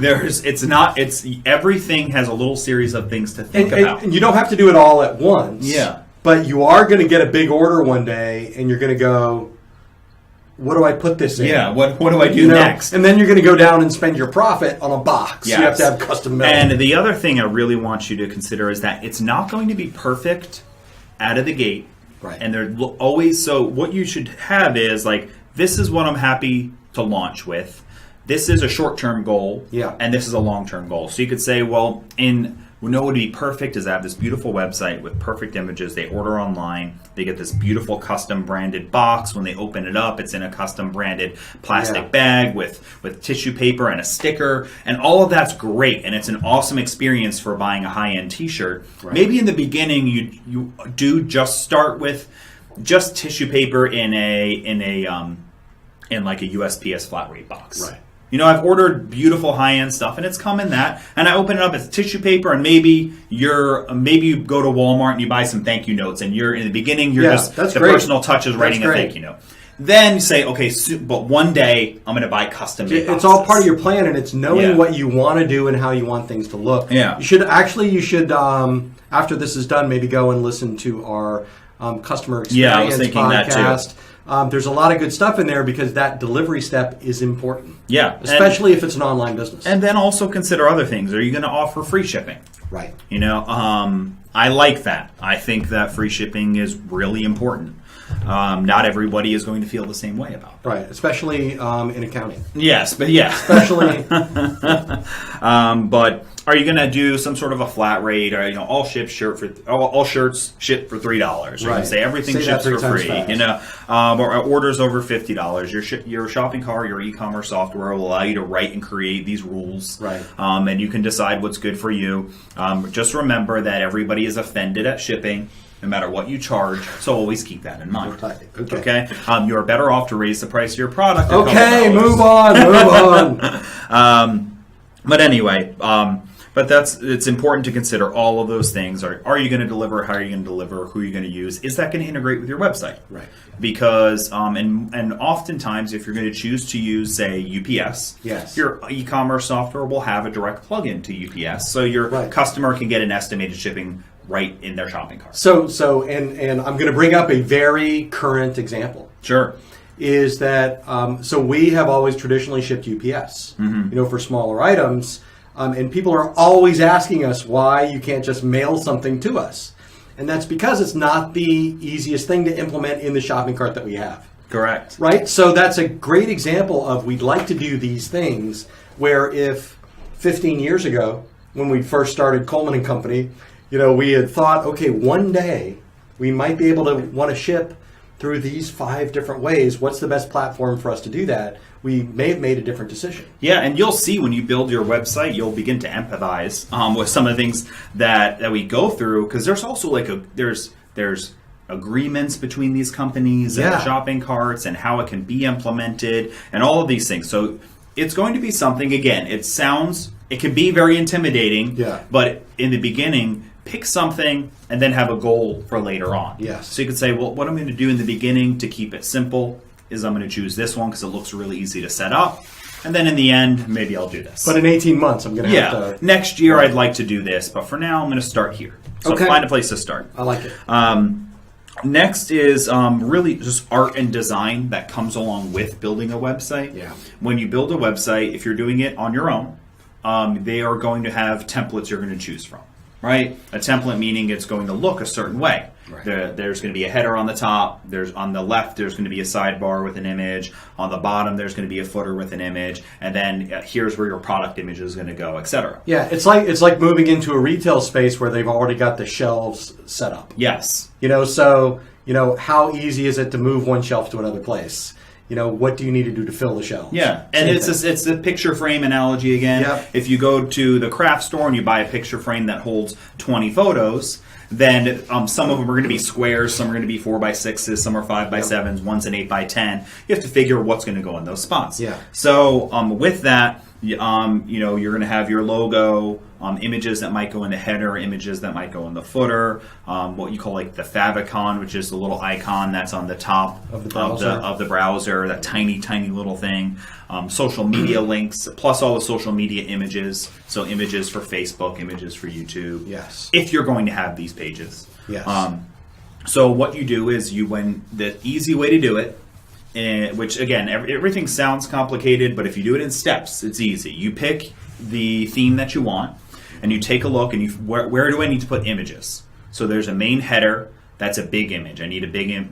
Everything has a little series of things to think about. And you don't have to do it all at once. Yeah. But you are going to get a big order one day, and you're going to go, what do I put this in? Yeah, what do I do next? And then you're going to go down and spend your profit on a box. Yes. You have to have custom made. And the other thing I really want you to consider is that it's not going to be perfect out of the gate. Right. And they're always, so what you should have is like, this is what I'm happy to launch with. This is a short-term goal. Yeah. And this is a long-term goal. So you could say, well, what would be perfect is I have this beautiful website with perfect images. They order online. They get this beautiful custom branded box. When they open it up, it's in a custom branded plastic bag with tissue paper and a sticker. And all of that's great. And it's an awesome experience for buying a high-end t-shirt. Right. Maybe in the beginning you do just start with just tissue paper in like a USPS flat rate box. Right. I've ordered beautiful high-end stuff, and it's come in that. And I open it up as tissue paper, and maybe you go to Walmart and you buy some thank you notes, and you're in the beginning, just the great. Personal touch is writing a thank you note. Then you say, okay, but one day I'm going to buy custom-made boxes. It's all part of your plan, and it's knowing what you want to do and how you want things to look. Yeah. You should after this is done, maybe go and listen to our customer experience podcast. There's a lot of good stuff in there because that delivery step is important. Yeah. Especially if it's an online business. And then also consider other things. Are you going to offer free shipping? Right. I like that. I think that free shipping is really important. not everybody is going to feel the same way about it. Right, especially in accounting. Yes, but yeah. Especially. But are you going to do some sort of a flat rate, or all shirts ship for $3? You're going to say everything ships for free. Or orders over $50. Your shopping cart, your e-commerce software will allow you to write and create these rules. Right. And you can decide what's good for you. Just remember that everybody is offended at shipping, no matter what you charge. So always keep that in mind. Right. Okay. You're better off to raise the price of your product. Okay, move on. But anyway, it's important to consider all of those things. Are you going to deliver? How are you going to deliver? Who are you going to use? Is that going to integrate with your website? Right. Because and oftentimes, if you're going to choose to use, say, UPS, yes, your e-commerce software will have a direct plug-in to UPS, so your customer can get an estimated shipping right in their shopping cart. So and I'm going to bring up a very current example. Sure. Is that so we have always traditionally shipped UPS, for smaller items. And people are always asking us why you can't just mail something to us. And that's because it's not the easiest thing to implement in the shopping cart that we have. Correct. Right? So that's a great example of we'd like to do these things where if 15 years ago, when we first started Coleman and Company, we had thought, okay, one day we might be able to want to ship through these 5 different ways. What's the best platform for us to do that? We may have made a different decision. Yeah, and you'll see when you build your website, you'll begin to empathize with some of the things that we go through, because there's also there's agreements between these companies and shopping carts and how it can be implemented and all of these things. So it's going to be something, again, it can be very intimidating, but in the beginning, pick something and then have a goal for later on. Yes. So you could say, well, what I'm going to do in the beginning to keep it simple is I'm going to choose this one because it looks really easy to set up. And then in the end, maybe I'll do this. But in 18 months, I'm going to have to... Next year, I'd like to do this. But for now, I'm going to start here. So find a place to start. I like it. Next is really just art and design that comes along with building a website. Yeah. When you build a website, if you're doing it on your own, they are going to have templates you're going to choose from. Right? A template meaning it's going to look a certain way. Right. There's going to be a header on the top. On the left, there's going to be a sidebar with an image. On the bottom, there's going to be a footer with an image. And then here's where your product image is going to go, etc. Yeah, it's like moving into a retail space where they've already got the shelves set up. Yes. So how easy is it to move one shelf to another place? What do you need to do to fill the shelves? Yeah, and it's the picture frame analogy again. Yep. If you go to the craft store and you buy a picture frame that holds 20 photos, then some of them are going to be squares, some are going to be 4x6s, some are 5x7s, one's an 8x10. You have to figure what's going to go in those spots. Yeah. So with that, you're going to have your logo, images that might go in the header, images that might go in the footer, what you call like the favicon, which is the little icon that's on the top of the browser, that tiny, tiny little thing. Social media links, plus all the social media images. So images for Facebook, images for YouTube. Yes. If you're going to have these pages. Yes. So what you do is the easy way to do it, which again, everything sounds complicated, but if you do it in steps, it's easy. You pick the theme that you want, and you take a look, and where do I need to put images? So there's a main header. That's a big image. I need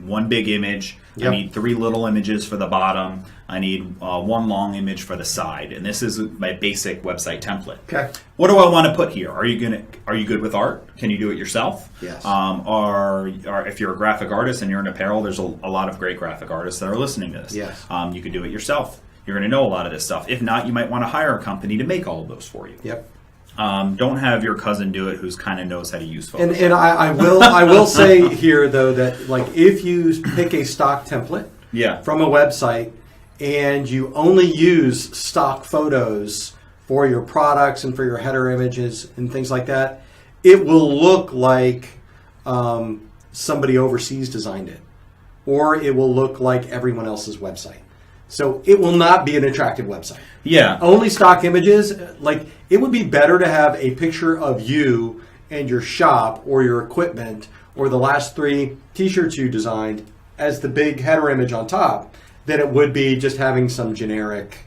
one big image. Yep. I need 3 little images for the bottom. I need 1 long image for the side. And this is my basic website template. Okay. What do I want to put here? Are you good with art? Can you do it yourself? Yes. Or if you're a graphic artist and you're in apparel, there's a lot of great graphic artists that are listening to this. Yes. You could do it yourself. You're going to know a lot of this stuff. If not, you might want to hire a company to make all of those for you. Yep. Don't have your cousin do it who's kind of knows how to use Photoshop. And I will say here though that if you pick a stock template from a website and you only use stock photos for your products and for your header images and things like that, it will look like somebody overseas designed it, or it will look like everyone else's website. So it will not be an attractive website. Yeah. Only stock images. It would be better to have a picture of you and your shop or your equipment or the last 3 t-shirts you designed as the big header image on top than it would be just having some generic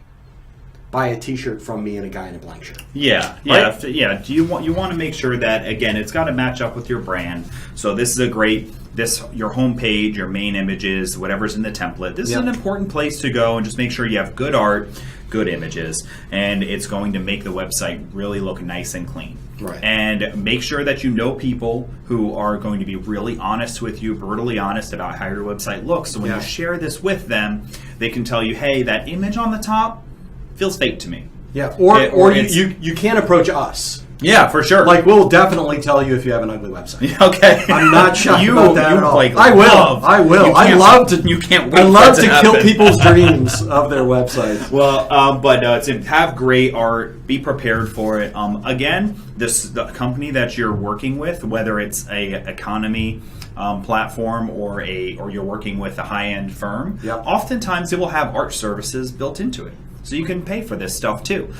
buy a T-shirt from me and a guy in a blank shirt. Yeah. Do you want to make sure that, again, it's got to match up with your brand. So this is your homepage, your main images, whatever's in the template. This is an important place to go and just make sure you have good art, good images, and it's going to make the website really look nice and clean. Right. And make sure that you know people who are going to be really honest with you, brutally honest about how your website looks. So when you share this with them, they can tell you, hey, that image on the top feels fake to me. Yeah, or you can approach us. Yeah, for sure. Like, we'll definitely tell you if you have an ugly website. Okay. I'm not shy about that at all. Like, I will. I love to. You can't wait. I love to kill people's dreams of their websites. Well, but no, it's have great art. Be prepared for it. Again, the company that you're working with, whether it's a economy platform or you're working with a high-end firm, oftentimes it will have art services built into it. So you can pay for this stuff too.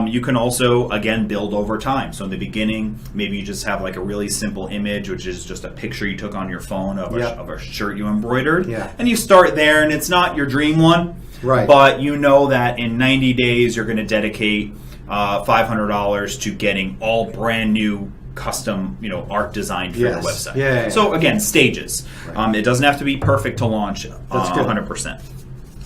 You can also, again, build over time. So in the beginning, maybe you just have like a really simple image, which is just a picture you took on your phone of a shirt you embroidered. Yeah. And you start there, and it's not your dream one. Right. But you know that in 90 days, you're going to dedicate $500 to getting all brand new custom, art designed for your website. Yeah. So again, stages. Right. It doesn't have to be perfect to launch 100%.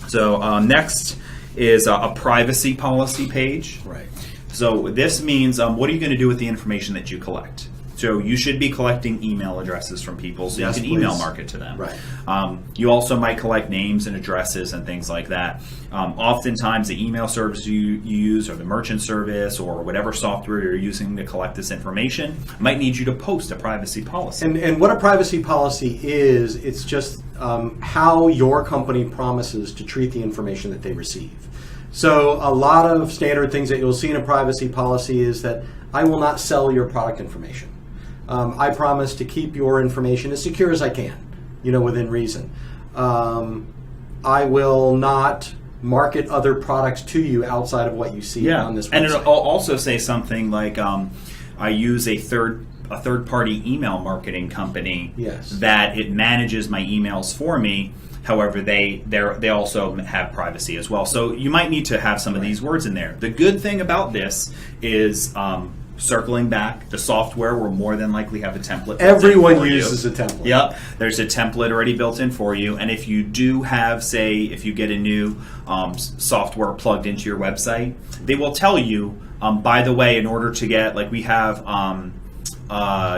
So next is a privacy policy page. Right. So this means what are you going to do with the information that you collect? So you should be collecting email addresses from people so you can email market to them. Right. You also might collect names and addresses and things like that. Oftentimes the email service you use or the merchant service or whatever software you're using to collect this information might need you to post a privacy policy. And what a privacy policy is, it's just how your company promises to treat the information that they receive. So a lot of standard things that you'll see in a privacy policy is that I will not sell your product information. I promise to keep your information as secure as I can, within reason. I will not market other products to you outside of what you see on this website. And it'll also say something like, I use a third-party email marketing company that it manages my emails for me. However, they also have privacy as well. So you might need to have some of these words in there. The good thing about this is circling back, the software will more than likely have a template. Everyone uses a template. Yep. There's a template already built in for you. And if you do have, say, if you get a new software plugged into your website, they will tell you, by the way, in order to get, like we have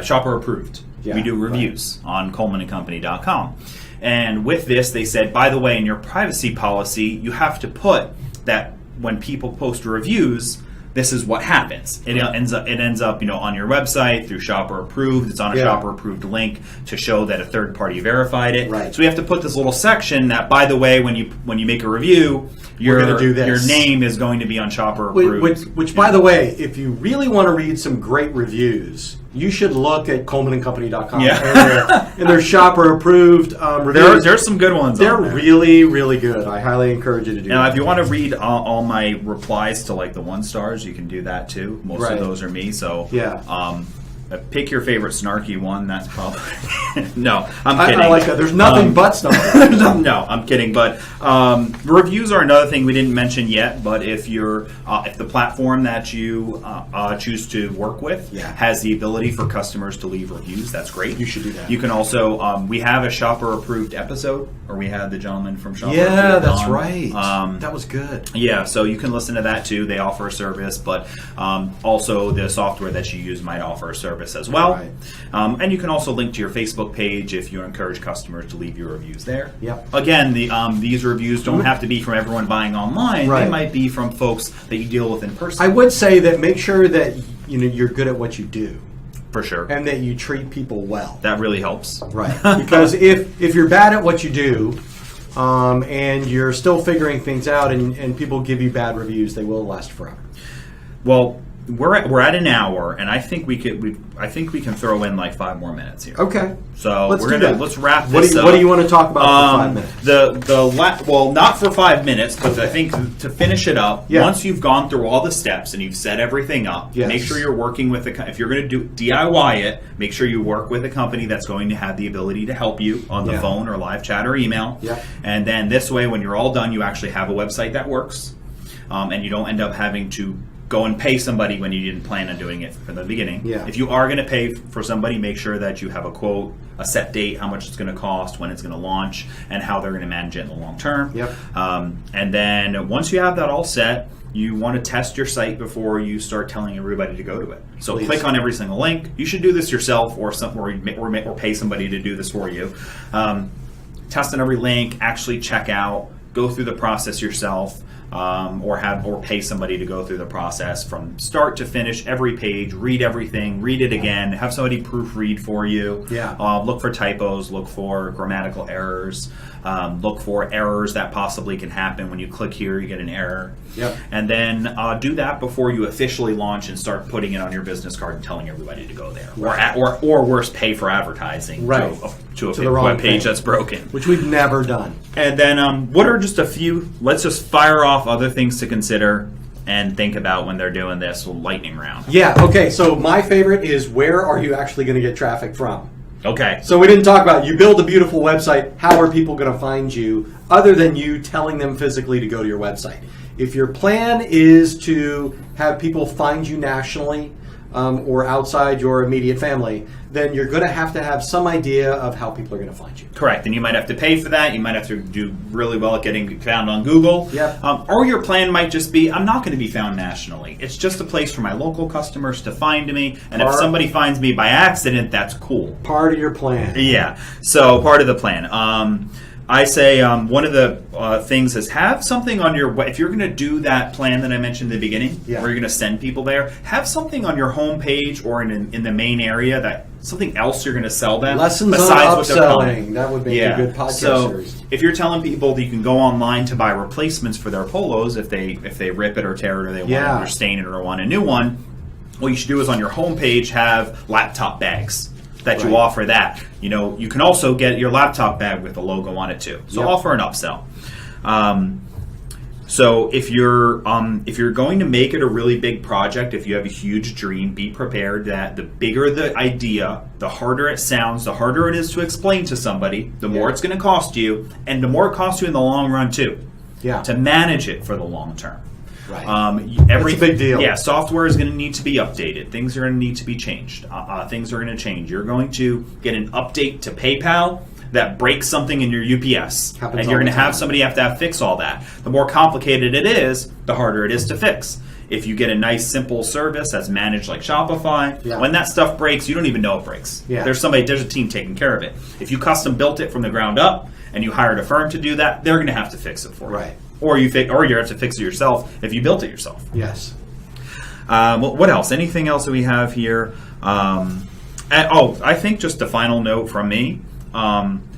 shopper approved. We do reviews on ColemanandCompany.com. And with this, they said, by the way, in your privacy policy, you have to put that when people post reviews, this is what happens. It ends up on your website through shopper approved. It's on a shopper approved link to show that a third party verified it. Right. So we have to put this little section that, by the way, when you make a review, your name is going to be on shopper approved. Which by the way, if you really want to read some great reviews, you should look at ColemanandCompany.com and their shopper approved reviews. There's some good ones. They're really, really good. I highly encourage you to do that. Now, if you want to read all my replies to like the 1 stars, you can do that too. Most of those are me. So pick your favorite snarky one. That's probably no. I'm kidding. I like that. There's nothing but snarky. No, I'm kidding. But reviews are another thing we didn't mention yet. But if if the platform that you choose to work with has the ability for customers to leave reviews, that's great. You should do that. You can also we have a shopper approved episode, or we had the gentleman from Shopper. Yeah, that's right. That was good. Yeah, so you can listen to that too. They offer a service, but also the software that you use might offer a service as well. Right. And you can also link to your Facebook page if you encourage customers to leave your reviews there. Yep. Again, these reviews don't have to be from everyone buying online. Right. They might be from folks that you deal with in person. I would say that make sure that you're good at what you do. For sure. And that you treat people well. That really helps. Right. Because if you're bad at what you do, and you're still figuring things out and people give you bad reviews, they will last forever. Well, we're at an hour, and I think we can throw in like 5 more minutes here. Okay. So let's wrap this up. What do you want to talk about for 5 minutes? Well, not for 5 minutes, but I think to finish it up, once you've gone through all the steps and you've set everything up, make sure you're working with if you're going to DIY it, make sure you work with a company that's going to have the ability to help you on the phone or live chat or email. Yeah. And then this way, when you're all done, you actually have a website that works. and you don't end up having to go and pay somebody when you didn't plan on doing it from the beginning. Yeah. If you are going to pay for somebody, make sure that you have a quote, a set date, how much it's going to cost, when it's going to launch, and how they're going to manage it in the long term. Yep. And then once you have that all set, you want to test your site before you start telling everybody to go to it. So Please. click on every single link. You should do this yourself, or pay somebody to do this for you. Test on every link, actually check out, go through the process yourself. Or pay somebody to go through the process from start to finish, every page, read everything, read it again, have somebody proofread for you. Yeah. Look for typos, look for grammatical errors, look for errors that possibly can happen. When you click here, you get an error. Yep. And then do that before you officially launch and start putting it on your business card and telling everybody to go there. Right. Or worse, pay for advertising Right. to the a wrong web page thing. that's broken. Which we've never done. And then what are just a few, let's just fire off other things to consider and think about when they're doing this lightning round. Yeah, okay, so my favorite is, where are you actually going to get traffic from? Okay. So we didn't talk about, you build a beautiful website, how are people going to find you, other than you telling them physically to go to your website? If your plan is to have people find you nationally or outside your immediate family, then you're going to have some idea of how people are going to find you. Correct. And you might have to pay for that. You might have to do really well at getting found on Google. Yep. Or your plan might just be, I'm not going to be found nationally. It's just a place for my local customers to find me. And if somebody finds me by accident, that's cool. Part of your plan. Yeah. So part of the plan. I say one of the things is, have something on your, if you're going to do that plan that I mentioned in the beginning, yeah. where you're going to send people there, have something on your homepage or in the main area, that something else you're going to sell them. Lessons besides on what they're upselling. calling. That would make a good podcast series. If you're telling people that you can go online to buy replacements for their polos if they rip it or tear it, or they want to stain it or want a new one, what you should do is on your homepage have laptop bags that you offer that. You know, you can also get your laptop bag with the logo on it too. So offer an upsell. So if you're going to make it a really big project, if you have a huge dream, be prepared that the bigger the idea, the harder it sounds, the harder it is to explain to somebody, the more it's going to cost you, and the more it costs you in the long run too. Yeah. To manage it for the long term. Right. That's a big deal. Yeah, software is going to need to be updated. Things are going to need to be changed. Things are going to change. You're going to get an update to PayPal that breaks something in your UPS. Happens and you're going to have somebody have to fix all that. The more complicated it is, the harder it is to fix. If you get a nice, simple service that's managed like Shopify, when that stuff breaks, you don't even know it breaks. Yeah. There's a team taking care of it. If you custom built it from the ground up and you hired a firm to do that, they're going to have to fix it for you. Right. Or you have to fix it yourself if you built it yourself. Yes. What else? Anything else that we have here? I think just a final note from me.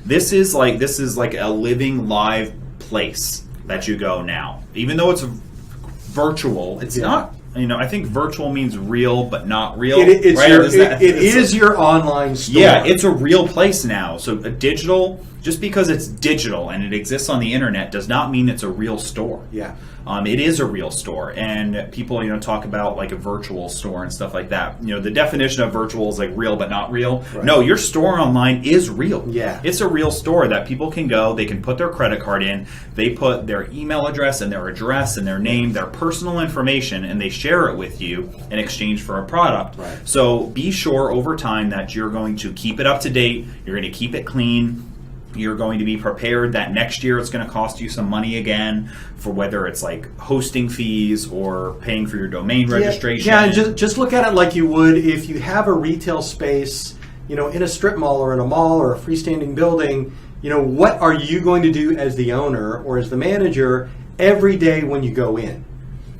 This is like a living live place that you go now. Even though it's virtual, it's not. I think virtual means real, but not real. It is your online store. Yeah, it's a real place now. So a digital, just because it's digital and it exists on the internet, does not mean it's a real store. Yeah. It is a real store, and people, talk about like a virtual store and stuff like that. The definition of virtual is like real but not real. Right. No, your store online is real. Yeah. It's a real store that people can go, they can put their credit card in, they put their email address and their address and their name, their personal information, and they share it with you in exchange for a product. Right. So be sure over time that you're going to keep it up to date, you're going to keep it clean. You're going to be prepared that next year it's going to cost you some money again, for whether it's like hosting fees or paying for your domain registration. Yeah, and just look at it like you would if you have a retail space, in a strip mall or in a mall or a freestanding building. What are you going to do as the owner or as the manager every day when you go in?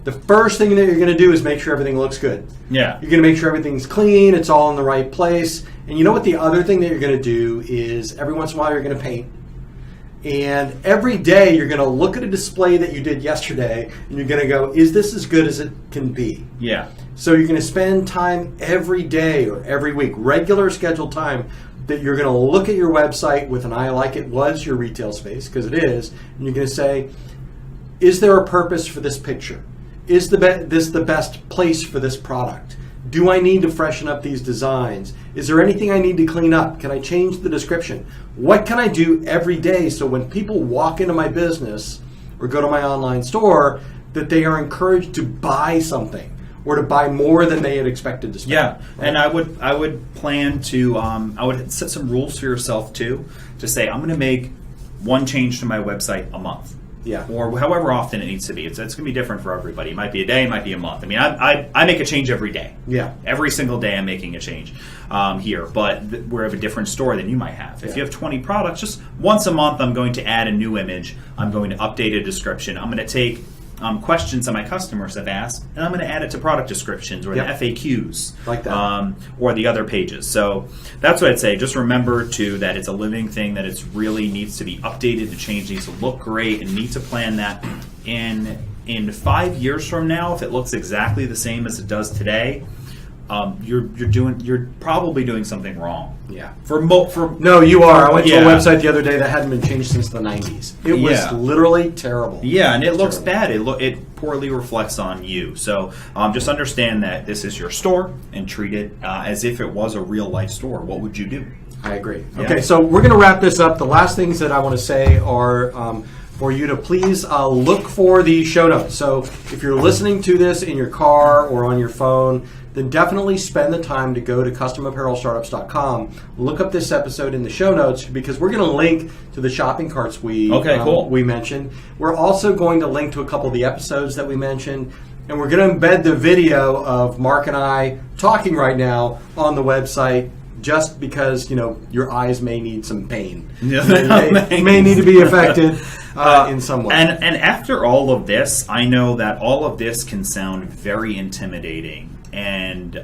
The first thing that you're going to do is make sure everything looks good. Yeah. You're going to make sure everything's clean, it's all in the right place. And you know what the other thing that you're going to do is every once in a while you're going to paint. And every day you're going to look at a display that you did yesterday and you're going to go, is this as good as it can be? Yeah. So you're going to spend time every day or every week, regular scheduled time, that you're going to look at your website with an eye like it was your retail space, because it is, and you're going to say, is there a purpose for this picture? Is this the best place for this product? Do I need to freshen up these designs? Is there anything I need to clean up? Can I change the description? What can I do every day so when people walk into my business or go to my online store, that they are encouraged to buy something or to buy more than they had expected to spend. Yeah, right? and I would plan to I would set some rules for yourself too, to say I'm going to make one change to my website a month. Yeah. Or however often it needs to be. It's going to be different for everybody. It might be a day, it might be a month. I mean, I make a change every day. Yeah. Every single day I'm making a change here. But we have a different store than you might have. If you have 20 products, just once a month I'm going to add a new image. I'm going to update a description. I'm going to take questions that my customers have asked, and I'm going to add it to product descriptions or the FAQs. Like that. Or the other pages. So that's what I'd say. Just remember, too, that it's a living thing, that it's really needs to be updated, the change needs to look great, and need to plan that in 5 years from now, if it looks exactly the same as it does today, you're probably doing something wrong. Yeah. No, you are. I went to a website the other day that hadn't been changed since the 90s. It was literally terrible. Yeah, and it looks bad. It poorly reflects on you. So just understand that this is your store and treat it as if it was a real life store. What would you do? I agree. Yeah. Okay, so we're going to wrap this up. The last things that I want to say are for you to please look for the show notes. So if you're listening to this in your car or on your phone, then definitely spend the time to go to customapparelstartups.com, look up this episode in the show notes, because we're going to link to the shopping carts we mentioned. We're also going to link to a couple of the episodes that we mentioned, and we're going to embed the video of Mark and I talking right now on the website, just because, your eyes may need some pain. They may need to be affected in some way. And after all of this, I know that all of this can sound very intimidating. And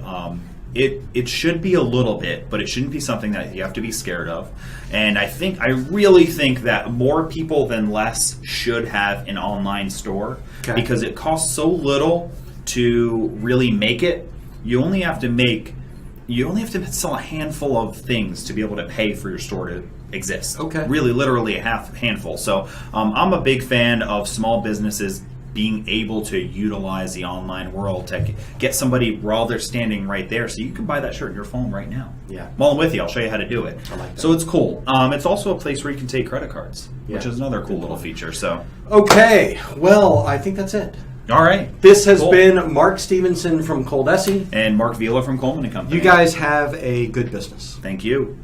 it should be a little bit, but it shouldn't be something that you have to be scared of. And I really think that more people than less should have an online store, because it costs so little to really make it. You only have to sell a handful of things to be able to pay for your store to exist. Okay. Really, literally a handful. So I'm a big fan of small businesses being able to utilize the online world to get somebody while they're standing right there, so you can buy that shirt in your phone right now. Yeah. While I'm with you, I'll show you how to do it. I like that. So it's cool. It's also a place where you can take credit cards, which is another cool little feature. So. Okay. Well, I think that's it. All right. This has been Mark Stevenson from ColDesi. And Mark Vila from Coleman & Company. You guys have a good business. Thank you.